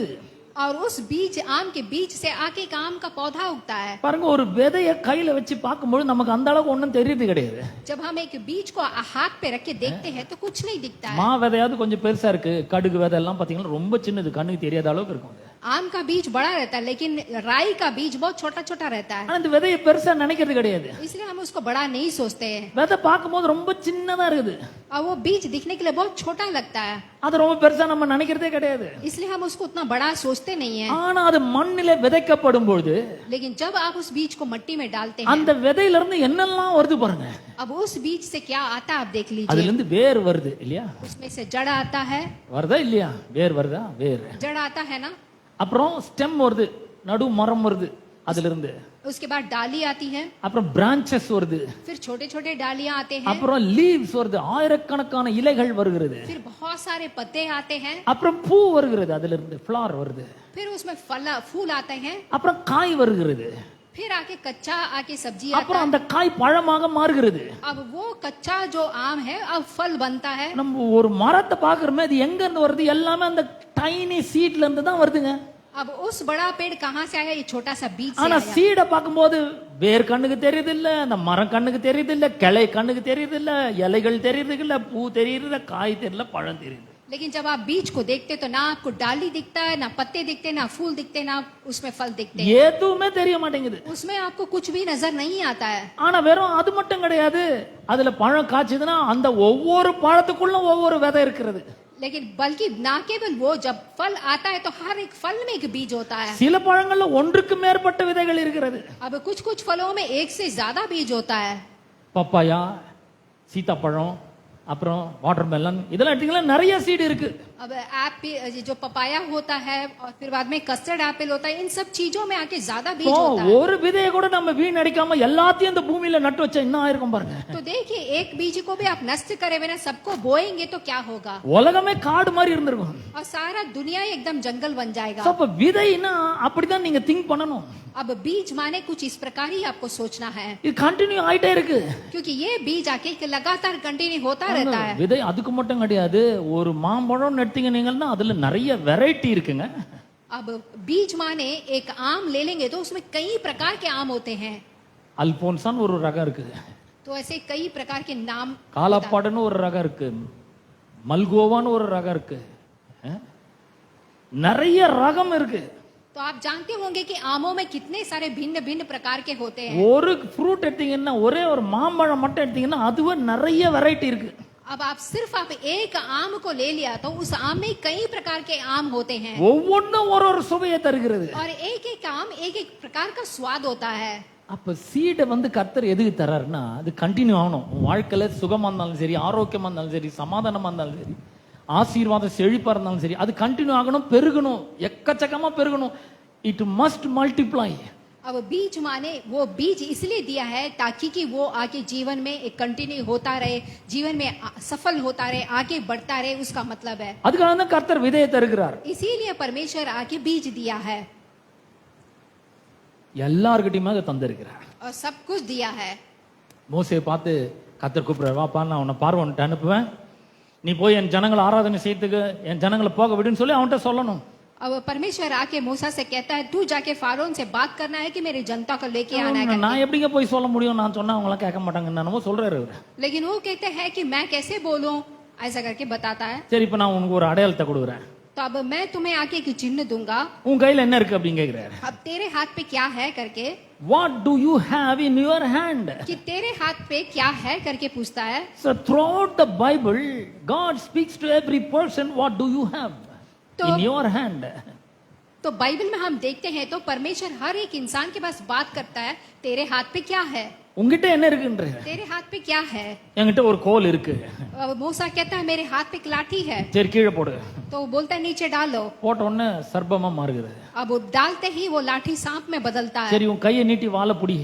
और उस बीज, आम के बीज से आके एक आम का पौधा उगता है। பாருங்க, ஒரு விதைய கையில வச்சு பார்க்கும்போது நமக்கு அந்த அளவுக்கு ஒண்ணும் தெரியறது கிடையாது. जब हम एक बीज को हाथ पे रख के देखते हैं तो कुछ नहीं दिखता है। மா விதையாவது கொஞ்சம் பெருசா இருக்கு. கடுகு விதை எல்லாம் பாத்தீங்கன்னா ரொம்ப சின்னது, கண்ணுக்கு தெரியாத அளவுக்கு இருக்கும். அது आम का बीज बड़ा रहता है, लेकिन राई का बीज बहुत छोटा छोटा रहता है, ஆனா இந்த விதையை பெருசா நினைக்கிறது கிடையாது. इसलिए हम उसको बड़ा नहीं सोचते हैं। விதை பார்க்கும்போது ரொம்ப சின்னதா இருக்குது. और वो बीज दिखने के लिए बहुत छोटा लगता है, அது ரொம்ப பெருசா நம்ம நினைக்கிறதே கிடையாது. इसलिए हम उसको उतना बड़ा सोचते नहीं है। ஆனா அது மண்ணில விதைக்கப்படும் பொழுது लेकिन जब आप उस बीज को मिट्टी में डालते அந்த हैं, விதையில இருந்து என்னெல்லாம் வருது பாருங்க. अब उस बीज से क्या आता है आप देख அதுல लीजिए। இருந்து வேர் வருது இல்லையா? उसमें से जड़ आता है, வருதா இல்லையா? வேர் வருதா? வேர். जड़ आता है ना, அப்புறம் ஸ்டெம் வருது, நடு மரம் வருது அதுல இருந்து. उसके बाद डाली आती है, அப்புறம் பிரான்ச்சஸ் வருது. फिर छोटे छोटे डालियां आते हैं, அப்புறம் லீவ்ஸ் வருது, ஆயிரக்கணக்கான இலைகள் வருகிறது. फिर बहुत सारे पत्ते आते हैं, அப்புறம் பூ வருகிறது, அதுல இருந்து ஃப்ளவர் வருது. फिर उसमें फूल आते हैं, அப்புறம் காய் வருகிறது. फिर आके कच्चा आके सब्जी आता அப்புறம் है। அந்த காய் பழமாக மாறுகிறது. अब वो कच्चा जो आम है अब फल बनता है। நம்ம ஒரு மரத்தை பாக்குறோமே, அது எங்க இருந்து வருது? எல்லாமே அந்த டைனி சீட்ல இருந்து தான் வருதுங்க. अब उस बड़ा पेड़ कहाँ से आया? ये छोटा सा बीज से ஆனா आया। சீடை பார்க்கும்போது வேர் கண்ணுக்கு தெரியுது இல்ல, அந்த மரம் கண்ணுக்கு தெரியுது இல்ல, கிளை கண்ணுக்கு தெரியுது இல்ல, இலைகள் தெரியுது இல்ல, பூ தெரியுது இல்ல, காய் தெரியல, பழம் தெரியுது. लेकिन जब आप बीज को देखते तो ना आपको डाली दिखता है, ना पत्ते दिखते, ना फूल दिखते, ना उसमें फल दिखते हैं। எதுவுமே தெரிய மாட்டேங்குது. उसमें आपको कुछ भी नजर नहीं आता है। ஆனா வெறும் அது மட்டும் கிடையாது. அதுல பழம் காய்ச்சதுன்னா அந்த ஒவ்வொரு பழத்துக்குள்ள ஒவ்வொரு விதை இருக்கிறது. लेकिन बल्कि ना केवल वो, जब फल आता है तो हर एक फल में एक बीज होता है। சில பழங்கள்ல ஒன்றுக்கு மேற்பட்ட விதைகள் இருக்கிறது. अब कुछ कुछ फलों में एक से ज्यादा बीज होता है। பப்பாயா, சீத்தாப்பழம், அப்புறம் வாட்டர்மெலன், இதெல்லாம் எடுத்தீங்கன்னா நிறைய சீடு இருக்கு. अब एप्पल, जो पपाया होता है और फिर बाद में कस्टर्ड एप्पल होता है, इन सब चीजों में आके ज्यादा बीज होता है। ஒரு விதையை கூட நம்ம வீணடிக்காம எல்லாத்தையும் இந்த பூமியில நட்டு வச்சா என்ன ஆயிருக்கும் பாருங்க. तो देखिए, एक बीज को भी आप नष्ट करे बिना सबको बोएंगे तो क्या होगा? உலகமே காடு மாதிரி இருந்திருக்கும். और सारा दुनिया ही एकदम जंगल बन जाएगा। அப்ப விதைனா அப்படிதான் நீங்க திங்க் பண்ணணும். अब बीज माने कुछ इस प्रकार ही आपको सोचना है, இது கண்டினியூ ஆயிட்டே இருக்கு. क्योंकि ये बीज आके लगातार कंटिन्यू होता रहता है। விதை அதுக்கு மட்டும் கிடையாது. ஒரு மாம்பழம் நட்டீங்கன்னா அதுல நிறைய வெரைட்டி இருக்குங்க. अब बीज माने एक आम ले लेंगे तो उसमें कई प्रकार के आम होते हैं। அல்போன்சான்னு ஒரு ரகம் இருக்கு. तो ऐसे कई प्रकार के नाम, காலாப்பாடுன்னு ஒரு ரகம் இருக்கு. மல்கோவான்னு ஒரு ரகம் இருக்கு. நிறைய ரகம் இருக்கு. तो आप जानते होंगे कि आमों में कितने सारे भिन्न भिन्न प्रकार के होते हैं। ஒரு ஃப்ரூட் எடுத்தீங்கன்னா, ஒரே ஒரு மாம்பழம் மட்டும் எடுத்தீங்கன்னா அதுவே நிறைய வெரைட்டி இருக்கு. अब आप सिर्फ एक आम को ले लिया तो उस आम में कई प्रकार के आम होते हैं ஒவ்வொன்றும் ஒரு ஒரு சுவையை தருகிறது. और एक एक आम एक एक प्रकार का स्वाद होता है। அப்ப சீடை கர்த்தர் எதுக்கு தர்றாருன்னா, அது கண்டினியூ ஆகணும். உன் வாழ்க்கையில சுகமா இருந்தாலும் சரி, ஆரோக்கியமா இருந்தாலும் சரி, சமாதானமா இருந்தாலும் சரி, ஆசீர்வாதம் செழிப்பா இருந்தாலும் சரி, அது கண்டினியூ ஆகணும், பெருகணும், எக்கச்சக்கமா பெருகணும். It must multiply. अब बीज माने वो बीज इसलिए दिया है ताकि कि वो आगे जीवन में एक कंटिन्यू होता रहे, जीवन में सफल होता रहे, आगे बढ़ता रहे, उसका मतलब है। அதுக்காக தான் கர்த்தர் விதையை தருகிறார். इसीलिए परमेश्वर आगे बीज दिया है எல்லார்கிட்டயுமே அதை தந்திருக்கிறார். और सब कुछ दिया है। மோசேயை பார்த்து கர்த்தர் கூப்பிடுறார், வாப்பா நான் உன்னை பார்வோன்ட்டு அனுப்புவேன், நீ போய் என் ஜனங்களை ஆராதனை செய்யறதுக்கு என் ஜனங்களை போக விடுன்னு சொல்லி அவன்கிட்ட சொல்லணும். अब परमेश्वर आके मूसा से कहता है, तू जाके फारोन से बात करना है कि मेरी जनता को लेके आना है। நான் எப்படிங்க போய் சொல்ல முடியும்? நான் சொன்னா அவங்க எல்லாம் கேட்க மாட்டாங்கன்னு சொல்றாரு அவரு. लेकिन वो कहते हैं कि मैं कैसे बोलूं, ऐसा करके बताता है। சரி, இப்ப நான் உனக்கு ஒரு அடையாளத்தை கொடுக்குறேன். तो अब मैं तुम्हें आके एक चिन्ह दूंगा, உன் கையில என்ன இருக்கு அப்படின்னு கேக்குறாரு. अब तेरे हाथ पे क्या है करके, What do you have in your hand? कि तेरे हाथ पे क्या है करके पूछता है. So throughout the Bible, God speaks to every person, what do you have तो- in your hand? तो बाइबल में हम देखते हैं तो परमेश्वर हर एक इंसान के पास बात करता है, तेरे हाथ पे क्या है, உங்ககிட்ட என்ன இருக்குன்ற? तेरे हाथ पे क्या है. என்கிட்ட ஒரு கோல் இருக்கு. अब मूसा कहता है मेरे हाथ पे एक लाठी है, சரி கீழே போடு. तो वो बोलता है नीचे डालो. போட்ட உடனே சர்ப்பமா மாறுகிறது. अब वो डालते ही वो लाठी सांप में बदलता है. சரி உன் கையை நீட்டி வாழ புடி.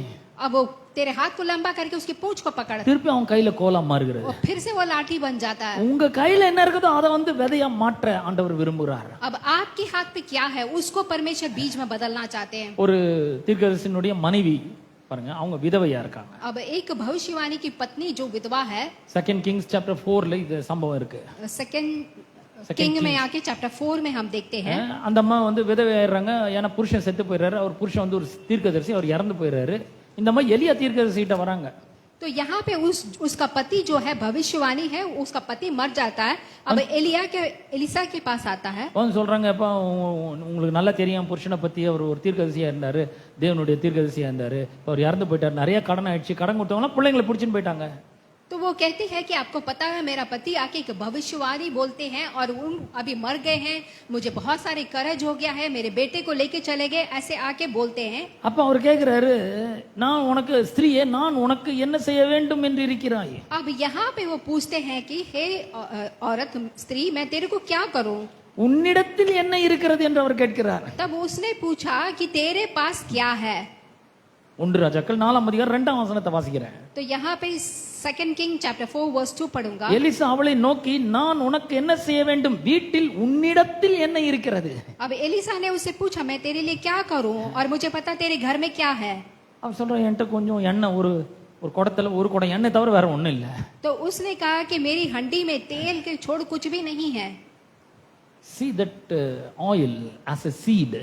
अब वो तेरे हाथ को लंबा करके उसकी पूंछ को पकड़, திருப்பி அவன் கையில கோலா மாறுகிறது. और फिर से वो लाठी बन जाता है. உங்க கையில என்ன இருக்குதோ அதை வந்து விதையா மாற்ற ஆண்டவர் விரும்புகிறார். अब आपके हाथ पे क्या है उसको परमेश्वर बीज में बदलना चाहते हैं. ஒரு தீர்க்கதரிசியினுடைய மனைவி பாருங்க, அவங்க விதவையா இருக்காங்க. अब एक भविष्यवाणी की पत्नी जो विधवा है, 2 Kings chapter 4ல இது சம்பவம் இருக்கு. सेकंड Second किंग में Kings. आके चैप्टर 4 में हम देखते हैं. அந்த அம்மா வந்து விதவை ஆயிடுறாங்க. ஏன்னா புருஷன் செத்து போயிடுறாரு. அவர் புருஷன் வந்து ஒரு தீர்க்கதரிசி, அவர் இறந்து போயிடுறாரு. இந்த அம்மா எலியா தீர்க்கதரிசிட்ட வராங்க. तो यहाँ पे उसका पति जो है भविष्यवाणी है, उसका पति मर जाता है. अब एलिसा के पास आता है. வந்து சொல்றாங்க, அப்பா உங்களுக்கு நல்லா தெரியும் புருஷனை பத்தி, அவர் ஒரு தீர்க்கதரிசியா இருந்தாரு, தேவனுடைய தீர்க்கதரிசியா இருந்தாரு, அவர் இறந்து போயிட்டாரு, நிறைய கடன் ஆயிடுச்சு, கடன் கொடுத்தவங்க பிள்ளைங்களை பிடிச்சின்னு போயிட்டாங்க. तो वो कहती है कि आपको पता है मेरा पति आके एक भविष्यवाणी बोलते हैं और उन अभी मर गए हैं, मुझे बहुत सारे कर्ज हो गया है, मेरे बेटे को लेके चले गए, ऐसे आके बोलते हैं. அப்ப அவர் கேக்குறாரு, நான் உனக்கு ஸ்திரீயே, நான் உனக்கு என்ன செய்ய வேண்டும் என்று இருக்கிறாய்? अब यहाँ पे वो पूछते हैं कि हे औरत स्त्री, मैं तेरे को क्या करूं. உன்னிடத்தில் என்ன இருக்கிறது என்று அவர் கேட்கிறார். तब उसने पूछा कि तेरे पास क्या है. 1 ராஜாக்கள் 4ஆம் அதிகாரம் 2ஆம் வசனத்தை வாசிக்கிறேன். तो यहाँ पे सेकंड किंग चैप्टर 4 वर्स 2 पढ़ूंगा. எலிசா அவளை நோக்கி, நான் உனக்கு என்ன செய்ய வேண்டும், வீட்டில் உன்னிடத்தில் என்ன இருக்கிறது? अब एलिसा ने उससे पूछा मैं तेरे लिए क्या करूं और मुझे पता तेरे घर में क्या है. அவ சொல்றான், என்கிட்ட கொஞ்சம் எண்ணெய், ஒரு குடத்துல ஒரு குடம் எண்ணெய் தவிர வேற ஒண்ணும் இல்ல. तो उसने कहा कि मेरी हंडी में तेल के छोड़ कुछ भी नहीं है. See that oil as a seed.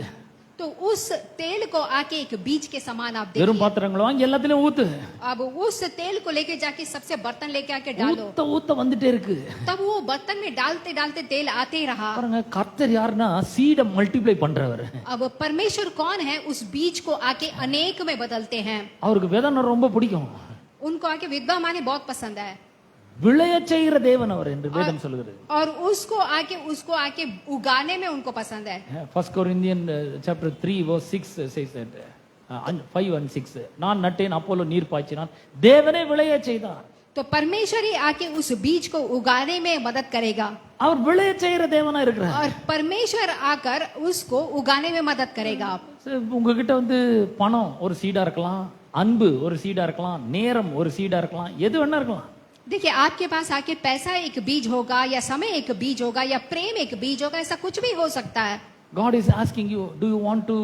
तो उस तेल को आके एक बीज के समान आप வெறும் देखिए. பாத்திரங்களை வாங்கி எல்லாத்துலயும் ஊத்து. अब उस तेल को लेके जाके सबसे बर्तन लेके आके डालो. ஊத்த ஊத்த வந்துட்டே இருக்கு. तब वो बर्तन में डालते डालते तेल आते ही रहा. பாருங்க, கர்த்தர் யாருன்னா சீட மல்டிப்ளை பண்றவர். अब परमेश्वर कौन है, उस बीज को आके अनेक में बदलते हैं. அவருக்கு வேதனை ரொம்ப பிடிக்கும். उनको आके विधवा माने बहुत पसंद है விளைய செய்கிற தேவன் அவர் என்று வேதம் சொல்கிறது. और उसको आके उगाने में उनको पसंद है. 1 Corinthians chapter 3 verse 6 says that 5 and 6, நான் நட்டேன், அப்போலோ நீர் பாய்ச்சினான், தேவனே விளைய செய்தார். तो परमेश्वर ही आके उस बीज को उगाने में मदद करेगा அவர் விளைய செய்கிற தேவனா இருக்கிறார். और परमेश्वर आकर उसको उगाने में मदद करेगा. உங்ககிட்ட வந்து பணம் ஒரு சீடா இருக்கலாம், அன்பு ஒரு சீடா இருக்கலாம், நேரம் ஒரு சீடா இருக்கலாம், எது வேணா இருக்கலாம். देखिए आपके पास आके पैसा एक बीज होगा या समय एक बीज होगा या प्रेम एक बीज होगा, ऐसा कुछ भी हो सकता है. God is asking you, do you want to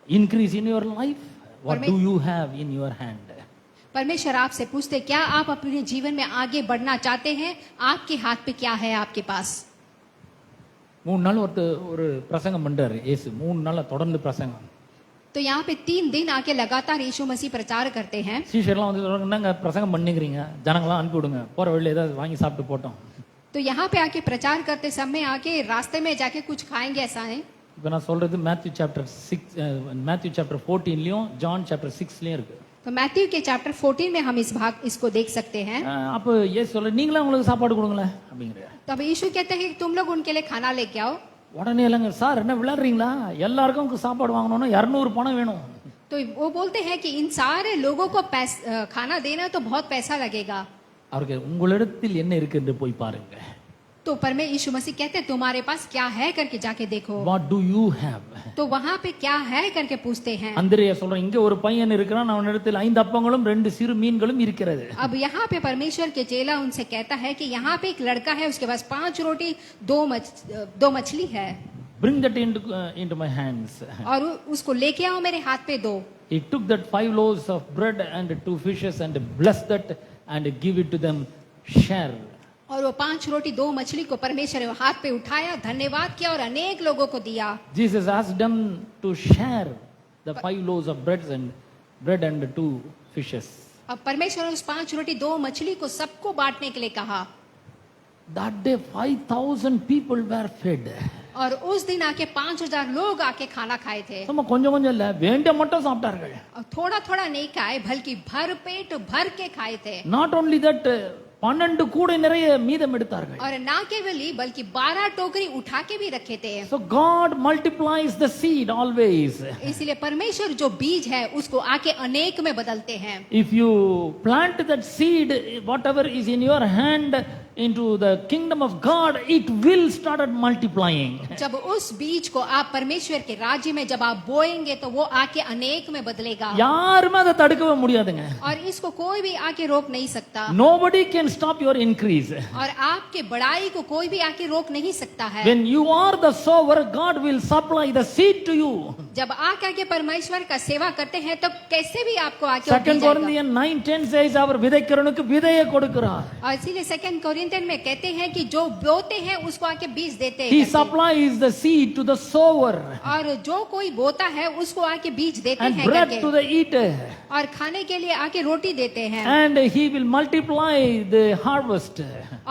increase in your life? What do you have in your hand? परमेश्वर आपसे पूछते क्या आप अपने जीवन में आगे बढ़ना चाहते हैं, आपके हाथ पे क्या है आपके पास. 3 நாள் ஒரு பிரசங்கம் பண்றாரு இயேசு. 3 நாளா தொடர்ந்து பிரசங்கம். तो यहाँ पे 3 दिन आके लगातार यीशु मसीह प्रचार करते हैं. சீஷர்லாம் வந்து சொல்றாங்க, என்னங்க பிரசங்கம் பண்ணிக்கிறீங்க, ஜனங்களாம் அனுப்பி விடுங்க, போற வழியில ஏதாவது வாங்கி சாப்பிட்டு போட்டோம். तो यहाँ पे आके प्रचार करते समय आके रास्ते में जाके कुछ खाएंगे, ऐसा है. இப்போ நான் சொல்றது மேத்யூ சாப்டர் 14லயும் ஜான் சாப்டர் 6லயும் இருக்கு. तो मैथ्यू के चैप्टर 14 में हम इसको देख सकते हैं. அப்போ இயேசு சொல்ல, நீங்களே உங்களுக்கு சாப்பாடு கொடுங்களேன் அப்படிங்கிறாரு. तब यीशु कहते हैं कि तुम लोग उनके लिए खाना लेके आओ. உடனே இல்லைங்க சார், என்ன விளையாடுறீங்களா, எல்லாருக்கும் சாப்பாடு வாங்கணும்னா 200 பணம் வேணும். तो वो बोलते हैं कि इन सारे लोगों को खाना देना तो बहुत पैसा लगेगा. அவருக்கு உங்களிடத்தில் என்ன இருக்கு என்று போய் பாருங்க. तो परमेश्वर यीशु मसीह कहते हैं तुम्हारे पास क्या है करके जाके देखो. What do you have? तो वहां पे क्या है करके पूछते हैं. அந்திரேயா சொல்றான், இங்க ஒரு பையன் இருக்கிறான், அவனிடத்தில் 5 அப்பங்களும் 2 சிறு மீன்களும் இருக்கிறது. अब यहाँ पे परमेश्वर के चेला उनसे कहता है कि यहाँ पे एक लड़का है, उसके पास 5 रोटी 2 मछली है. Bring that into my hands. और उसको लेके आओ मेरे हाथ पे दो. He took that 5 loaves of bread and 2 fishes and blessed that and give it to them, share. और वो 5 रोटी 2 मछली को परमेश्वर ने हाथ पे उठाया, धन्यवाद किया और अनेक लोगों को दिया. Jesus asked them to share the 5 loaves of bread and 2 fishes. अब परमेश्वर ने उस 5 रोटी 2 मछली को सबको बांटने के लिए कहा. That day 5,000 people were fed. और उस दिन आके 5,000 लोग आके खाना खाए थे। சும்மா கொஞ்சம் கொஞ்சம் இல்ல, வேண்டிய மட்டும் சாப்பிட்டார்கள். और थोड़ा थोड़ा नहीं खाए, बल्कि भर पेट भर के खाए थे। Not only that, 12 கூடை நிறைய மீதம் எடுத்தார்கள். और ना केवल ही बल्कि 12 टोकरी उठा के भी रखे थे। So God multiplies the seed always. इसलिए परमेश्वर जो बीज है उसको आके अनेक में बदलते हैं। If you plant that seed, whatever is in your hand, into the kingdom of God, it will start multiplying. जब उस बीज को आप परमेश्वर के राज्य में जब आप बोएंगे तो वो आके अनेक में बदलेगा। யாருமே அதை தடுக்கவே முடியாதுங்க. और इसको कोई भी आके रोक नहीं सकता। Nobody can stop your increase. और आपके बढ़ाई को कोई भी आके रोक नहीं सकता है। When you are the sower, God will supply the seed to you. जब आके परमेश्वर का सेवा करते हैं तब कैसे भी आपको आके 2 Corinthians 9:10 says, அவர் விதைக்கிறவனுக்கு விதையை கொடுக்கிறார். और इसीलिए 2 कोरिन्थियन में कहते हैं कि जो बोते हैं उसको आके बीज देते हैं। He supplies the seed to the sower और जो कोई बोता है उसको आके बीज देते and हैं bread करके। to the eater, और खाने के लिए आके रोटी देते हैं। and he will multiply the harvest.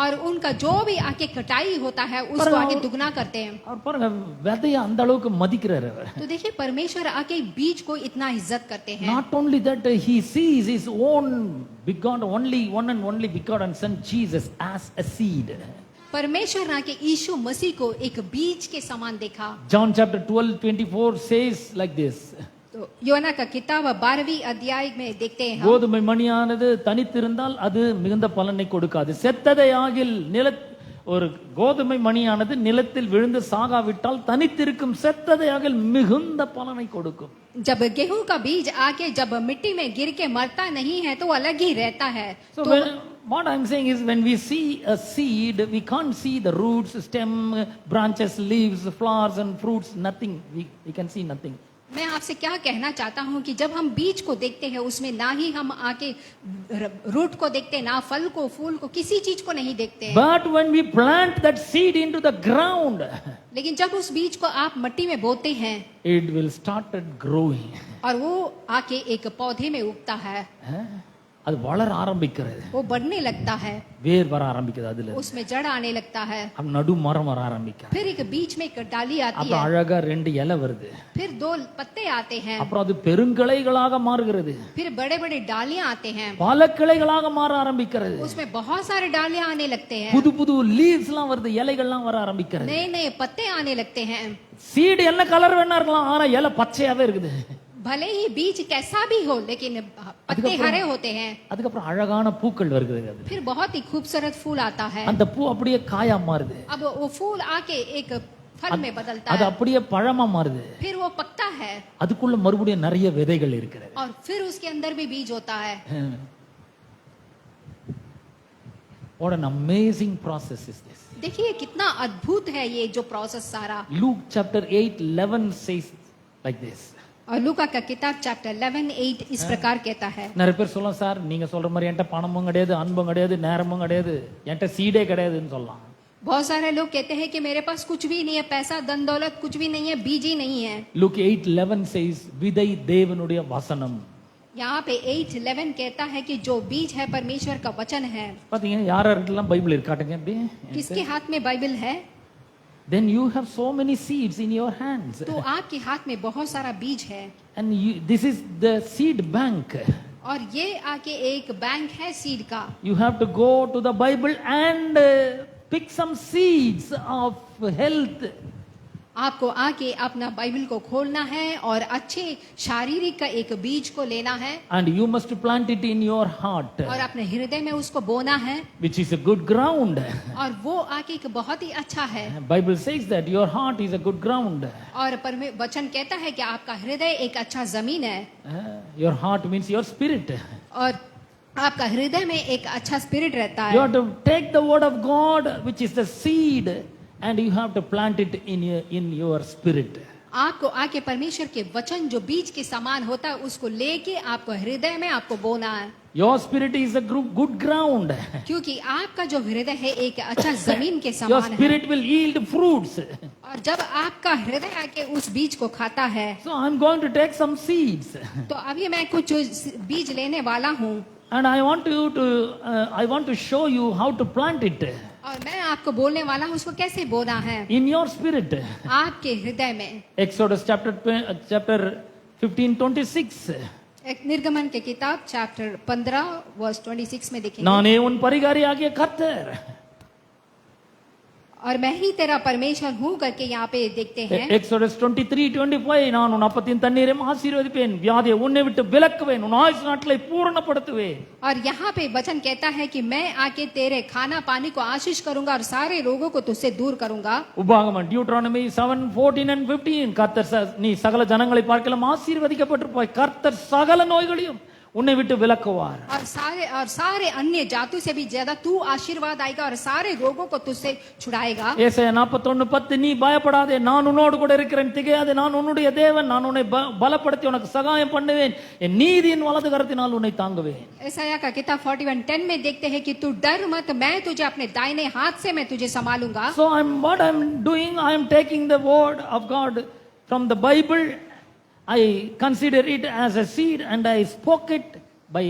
और उनका जो भी आके कटाई होता है उसको आके दुगना करते हैं। அவர் பாருங்க விதையை அந்த அளவுக்கு மதிக்கிறார் அவர். तो देखिए परमेश्वर आके बीज को इतना इज्जत करते हैं। Not only that, he sees his own begotten, one and only begotten son Jesus as a seed. परमेश्वर ने के यीशु मसीह को एक बीज के समान देखा। John chapter 12:24 says like this. तो योना का किताब 12वीं अध्याय में देखते हैं हम। கோதுமை மணியானது தனித்திருந்தால் அது மிகுந்த பலனை கொடுக்காது. செத்ததை ஆகில் ஒரு கோதுமை மணியானது நிலத்தில் விழுந்து சாகாவிட்டால் தனித்திருக்கும் செத்ததை ஆகில் மிகுந்த பலனை கொடுக்கும். जब गेहूं का बीज आके जब मिट्टी में गिर के मरता नहीं है तो अलग ही रहता है। So तो what I'm saying is, when we see a seed, we can't see the roots, stem, branches, leaves, flowers and fruits, nothing. We can see nothing. मैं आपसे क्या कहना चाहता हूँ कि जब हम बीज को देखते हैं उसमें ना ही हम आके रूट को देखते हैं, ना फल को, फूल को, किसी चीज को नहीं देखते हैं। But when we plant that seed into the ground, लेकिन जब उस बीज को आप मिट्टी में बोते हैं it will start growing. और वो आके एक पौधे में उगता है, அது வளர ஆரம்பிக்கிறது. वो बढ़ने लगता है, வேர் வர ஆரம்பிக்குது, அதுல उसमें जड़ आने लगता है, அப்ப நடு மரம் வர ஆரம்பிக்குது. फिर एक बीच में एक डाली आती அப்புறம் है, அழகா 2 இலை வருது. फिर 2 पत्ते आते हैं, அப்புறம் அது பெருங்கிளைகளாக மாறுகிறது. फिर बड़े बड़े डालियां आते हैं, பல கிளைகளாக மாற ஆரம்பிக்கிறது. उसमें बहुत सारे डालियां आने लगते हैं, புது புது லீவ்ஸ்லாம் வருது, இலைகள்லாம் வர ஆரம்பிக்கிறது. नए नए पत्ते आने लगते हैं। சீடு என்ன கலர் வேணா இருக்கலாம், ஆனா இலை பச்சையாவே இருக்குது. भले ही बीज कैसा भी हो लेकिन पत्ते हरे होते हैं। அதுக்கப்புறம் அழகான பூக்கள் வருகிறது. அது फिर बहुत ही खूबसूरत फूल आता है, அந்த பூ அப்படியே காயா மாறுது. अब वो फूल आके एक फल में बदलता அது है, அப்படியே பழமா மாறுது. फिर वो पकता है அதுக்குள்ள மறுபடியும் நிறைய விதைகள் இருக்கிறது. और फिर उसके अंदर भी बीज होता है। What an amazing process is this. देखिए कितना अद्भुत है ये जो प्रोसेस सारा। Luke chapter 8:11 says like this. और लूका का किताब चैप्टर 11:8 इस प्रकार कहता है। நிறைய பேர் சொல்லலாம், சார் நீங்க சொல்ற மாதிரி என்கிட்ட பணமும் கிடையாது, அன்பும் கிடையாது, நேரமும் கிடையாது, என்கிட்ட சீடே கிடையாதுன்னு சொல்லலாம். बहुत सारे लोग कहते हैं कि मेरे पास कुछ भी नहीं है, पैसा धन दौलत कुछ भी नहीं है, बीज ही नहीं है। Luke 8:11 says விதை தேவனுடைய வசனம். यहाँ पे 8:11 कहता है कि जो बीज है परमेश्वर का वचन है। பாத்தீங்க யாரெல்லாம் பைபிள் இருக்காட்டுங்க அப்படி? किसके हाथ में बाइबल है? Then you have so many seeds in your hands. तो आपके हाथ में बहुत सारा बीज है And this is the seed bank. और ये आके एक बैंक है सीड का। You have to go to the Bible and pick some seeds of health. आपको आके अपना बाइबल को खोलना है और अच्छे शारीरिक का एक बीज को लेना है And you must plant it in your heart, और अपने हृदय में उसको बोना है, which is a good ground. और वो आके एक बहुत ही अच्छा है। Bible says that your heart is a good ground. और वचन कहता है कि आपका हृदय एक अच्छा जमीन है, Your heart means your spirit. और आपका हृदय में एक अच्छा स्पिरिट रहता You है। have to take the word of God, which is the seed, and you have to plant it in your spirit. आपको आके परमेश्वर के वचन जो बीज के समान होता है उसको लेके आपको हृदय में आपको बोना है। Your spirit is a good ground. क्योंकि आपका जो हृदय है एक अच्छा जमीन के Your समान है, spirit will yield fruits. और जब आपका हृदय आके उस बीज को खाता है, So I'm going to take some seeds. तो अभी मैं कुछ बीज लेने वाला हूँ And I want to show you how to plant it. और मैं आपको बोलने वाला हूँ उसको कैसे बोना है In your spirit. आपके हृदय में। Exodus chapter 15:26. एक निर्गमन के किताब चैप्टर 15 वर्स 26 में देखेंगे, நானே உன் பரிகாரியாகிய கர்த்தர். और मैं ही तेरा परमेश्वर हूँ करके यहाँ पे देखते हैं। Exodus 23:25 நான் உன் அப்பத்தின் தண்ணீரையும் ஆசீர்வதிப்பேன், வியாதியை உன்னை விட்டு விலக்குவேன், உன் ஆயுசு நாட்களை பூரணப்படுத்துவேன். और यहाँ पे वचन कहता है कि मैं आके तेरे खाना पानी को आशीष करूंगा और सारे रोगों को तुझसे दूर करूंगा। உபாகமம் Deuteronomy 7:14 and 15 கர்த்தர் நீ சகல ஜனங்களை பார்க்கலாம் ஆசீர்வதிக்கப்பட்டிருப்பாய், கர்த்தர் சகல நோய்களையும் உன்னை விட்டு விலக்குவார். और सारे अन्य जातों से भी ज्यादा तू आशीर्वाद आएगा और सारे रोगों को तुझसे छुड़ाएगा। ஏசாயா 41:10 நீ பயப்படாதே, நான் உன்னோடு கூட இருக்கிறேன், திகையாதே, நான் உன்னுடைய தேவன், நான் உன்னை பலப்படுத்தி உனக்கு சகாயம் பண்ணுவேன், என் நீதியின் வலது கரத்தினால் உன்னை தாங்குவேன். यशायाह का किताब 41:10 में देखते हैं कि तू डर मत, मैं तुझे अपने दाहिने हाथ से मैं तुझे संभालूंगा। So what I'm doing, I am taking the word of God from the Bible. I consider it as a seed and I spoke it. By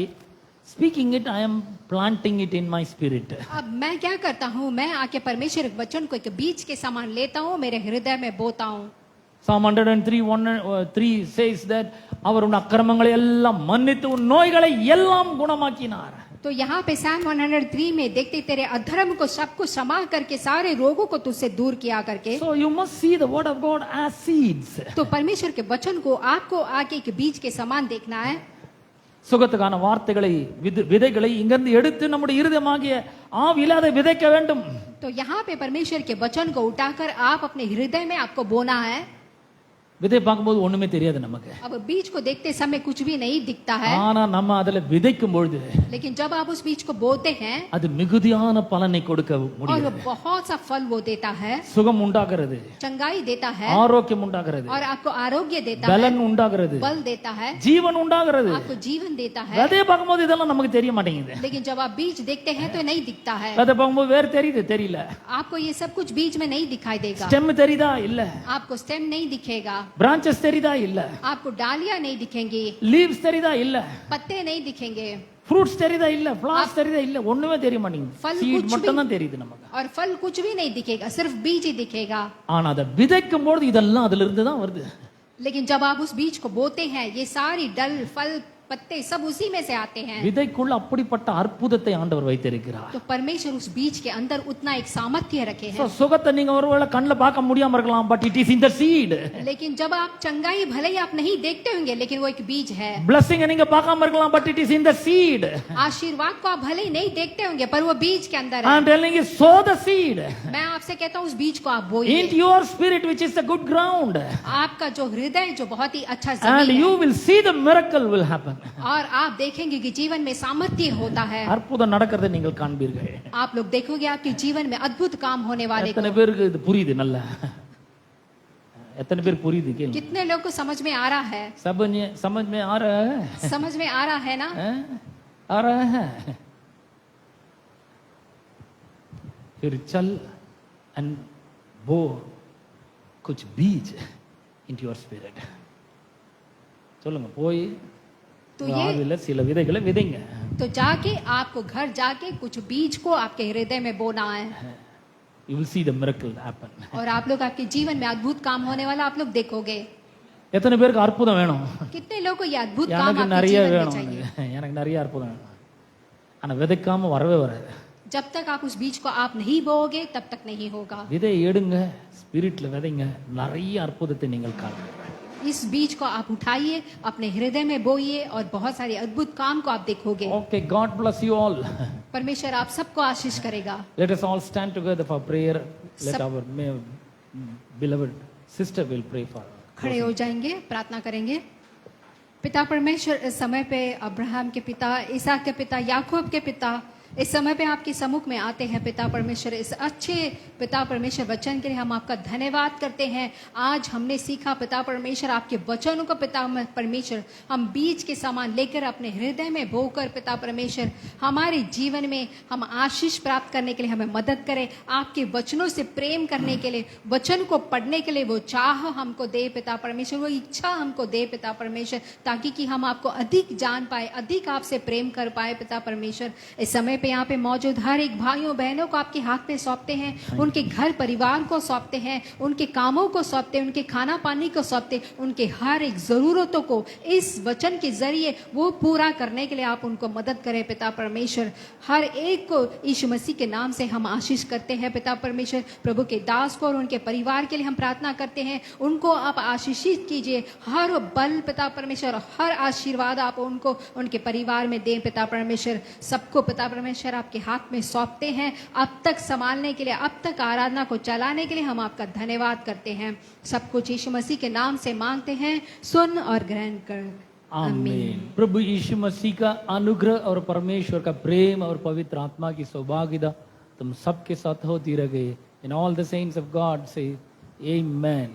speaking it, I am planting it in my spirit. अब मैं क्या करता हूँ, मैं आके परमेश्वर के वचन को एक बीज के समान लेता हूँ, मेरे हृदय में बोता हूँ। Psalm 103:3 says that அவர் உன் அக்கிரமங்களை எல்லாம் மன்னித்து உன் நோய்களை எல்லாம் குணமாக்கினார். तो यहाँ पे Psalm 103 में देखते तेरे अधर्म को सबको क्षमा करके सारे रोगों को तुझसे दूर किया करके। So you must see the word of God as seeds. तो परमेश्वर के वचन को आपको आके एक बीज के समान देखना है। சுகத்துக்கான வார்த்தைகளை விதைகளை இங்கிருந்து எடுத்து நம்முடைய இருதயமாகிய ஆவியிலே அதை விதைக்க வேண்டும். तो यहाँ पे परमेश्वर के वचन को उठाकर आप अपने हृदय में आपको बोना है। விதை பார்க்கும்போது ஒண்ணுமே தெரியாது நமக்கு. अब बीज को देखते समय कुछ भी नहीं दिखता है, ஆனா நம்ம அதுல விதைக்கும் பொழுது लेकिन जब आप उस बीज को बोते हैं அது மிகுதியான பலனை கொடுக்க और முடியும். बहुत सा फल वो देता है, சுகம் உண்டாகிறது, चंगाई देता है ஆரோக்கியம் உண்டாகிறது, और आपको आरोग्य देता है, பலன் உண்டாகிறது, बल देता है, ஜீவன் உண்டாகிறது. आपको जीवन देता है। விதையை பார்க்கும்போது இதெல்லாம் நமக்கு தெரிய மாட்டேங்குது. लेकिन जब आप बीज देखते हैं तो नहीं दिखता है, விதை பார்க்கும்போது வேற தெரியுது, தெரியல. आपको ये सब कुछ बीज में नहीं दिखाई देगा। ஸ்டெம் தெரியுதா? இல்ல. आपको स्टेम नहीं दिखेगा, பிரான்ச்சஸ் தெரியுதா? இல்ல. आपको डालियां नहीं दिखेंगी, லீவ்ஸ் தெரியுதா? இல்ல. पत्ते नहीं दिखेंगे, ஃப்ரூட்ஸ் தெரியுதா? இல்ல. ஃபிளவர்ஸ் தெரியுதா? இல்ல. ஒண்ணுமே தெரிய மாட்டேங்குது. फल சீட் कुछ மட்டும் भी தான் தெரியுது நமக்கு. और फल कुछ भी नहीं दिखेगा, सिर्फ बीज ही दिखेगा। ஆனா அதை விதைக்கும் பொழுது இதெல்லாம் அதுல இருந்து தான் வருது. लेकिन जब आप उस बीज को बोते हैं, ये सारी डल फल पत्ते सब उसी में से आते हैं। விதைக்குள்ள அப்படிப்பட்ட அற்புதத்தை ஆண்டவர் வைத்திருக்கிறார். तो परमेश्वर उस बीज के अंदर उतना एक सामर्थ्य रखे हैं। சுகத்தை நீங்க ஒருவேளை கண்ணுல பார்க்க முடியாம இருக்கலாம், but it is in the seat. लेकिन जब आप चंगाई भले ही आप नहीं देखते होंगे, लेकिन वो एक बीज है। blessing நீங்க பார்க்காம இருக்கலாம், but it is in the seat. आशीर्वाद को आप भले ही नहीं देखते होंगे, पर वो बीज के अंदर I है। am telling you, sow the seed मैं आपसे कहता हूँ उस बीज को आप बोइए। into your spirit which is the good ground, आपका जो हृदय जो बहुत ही अच्छा and जमीन है, you will see the miracle will happen. और आप देखेंगे कि जीवन में सामर्थ्य होता है। அற்புதம் நடக்கிறதை நீங்கள் காண்பீர்கள். आप लोग देखोगे आपके जीवन में अद्भुत काम होने वाले எத்தனை को। பேருக்கு இது புரியுது? நல்ல எத்தனை பேர் புரியுது? கேளுங்க. कितने लोग को समझ में आ रहा है? समझ में आ रहा है? समझ में आ रहा है ना? आ रहा है. फिर चल एंड बो कुछ बीज into your spirit. சொல்லுங்க, போய் तो ये ஆவில சில விதைகளை விதைங்க. तो जाके आपको घर जाके कुछ बीज को आपके हृदय में बोना है, You will see the miracle happen. और आप लोग आपके जीवन में अद्भुत काम होने वाला आप लोग देखोगे। எத்தனை பேருக்கு அற்புதம் வேணும்? कितने लोगों को ये अद्भुत काम எனக்கு आपके நிறைய जीवन में வேணும். चाहिए। எனக்கு நிறைய அற்புதம் வேணும். ஆனா விதைக்காம வரவே வராது. जब तक आप उस बीज को आप नहीं बोओगे तब तक नहीं होगा। விதையை எடுங்க, ஸ்பிரிட்ல விதைங்க, நிறைய அற்புதத்தை நீங்கள் காண்பீர்கள். इस बीज को आप उठाइए, अपने हृदय में बोइए, और बहुत सारे अद्भुत काम को आप देखोगे। Okay, God bless you all. परमेश्वर आप सबको आशीष करेगा। Let us all stand together for prayer. Let सब- our beloved sister will pray for us. खड़े हो जाएंगे, प्रार्थना करेंगे। पिता परमेश्वर, इस समय पे अब्राहम के पिता, इसहाक के पिता, याकूब के पिता, इस समय पे आपके सम्मुख में आते हैं पिता परमेश्वर। इस अच्छे पिता परमेश्वर वचन के लिए हम आपका धन्यवाद करते हैं। आज हमने सीखा पिता परमेश्वर आपके वचनों को पिता परमेश्वर हम बीज के समान लेकर अपने हृदय में बोकर पिता परमेश्वर हमारे जीवन में हम आशीष प्राप्त करने के लिए हमें मदद करें। आपके वचनों से प्रेम करने के लिए, वचन को पढ़ने के लिए वो चाह हमको दे पिता परमेश्वर, वो इच्छा हमको दे पिता परमेश्वर, ताकि कि हम आपको अधिक जान पाए, अधिक आपसे प्रेम कर पाए पिता परमेश्वर। इस समय पे पे यहाँ पे मौजूद हर एक भाइयों बहनों को आपके हाथ में सौंपते हैं, उनके घर परिवार को सौंपते हैं, उनके कामों को सौंपते हैं, उनके खाना पानी को सौंपते, उनके हर एक जरूरतों को इस वचन के जरिए वो पूरा करने के लिए आप उनको मदद करें पिता परमेश्वर। हर एक को यीशु मसीह के नाम से हम आशीष करते हैं पिता परमेश्वर। प्रभु के दास को और उनके परिवार के लिए हम प्रार्थना करते हैं, उनको आप आशीषित कीजिए, हर बल पिता परमेश्वर, हर आशीर्वाद आप उनको उनके परिवार में दें पिता परमेश्वर। सबको पिता परमेश्वर आपके हाथ में सौंपते हैं, अब तक संभालने के लिए, अब तक आराधना को चलाने के लिए हम आपका धन्यवाद करते हैं। सब कुछ यीशु मसीह के नाम से मांगते हैं, सुन और ग्रहण कर, आमीन। प्रभु यीशु मसीह का अनुग्रह और परमेश्वर का प्रेम और पवित्र आत्मा की सौभाग्यता तुम सबके साथ होती रहे। In all the saints of God से आमेन।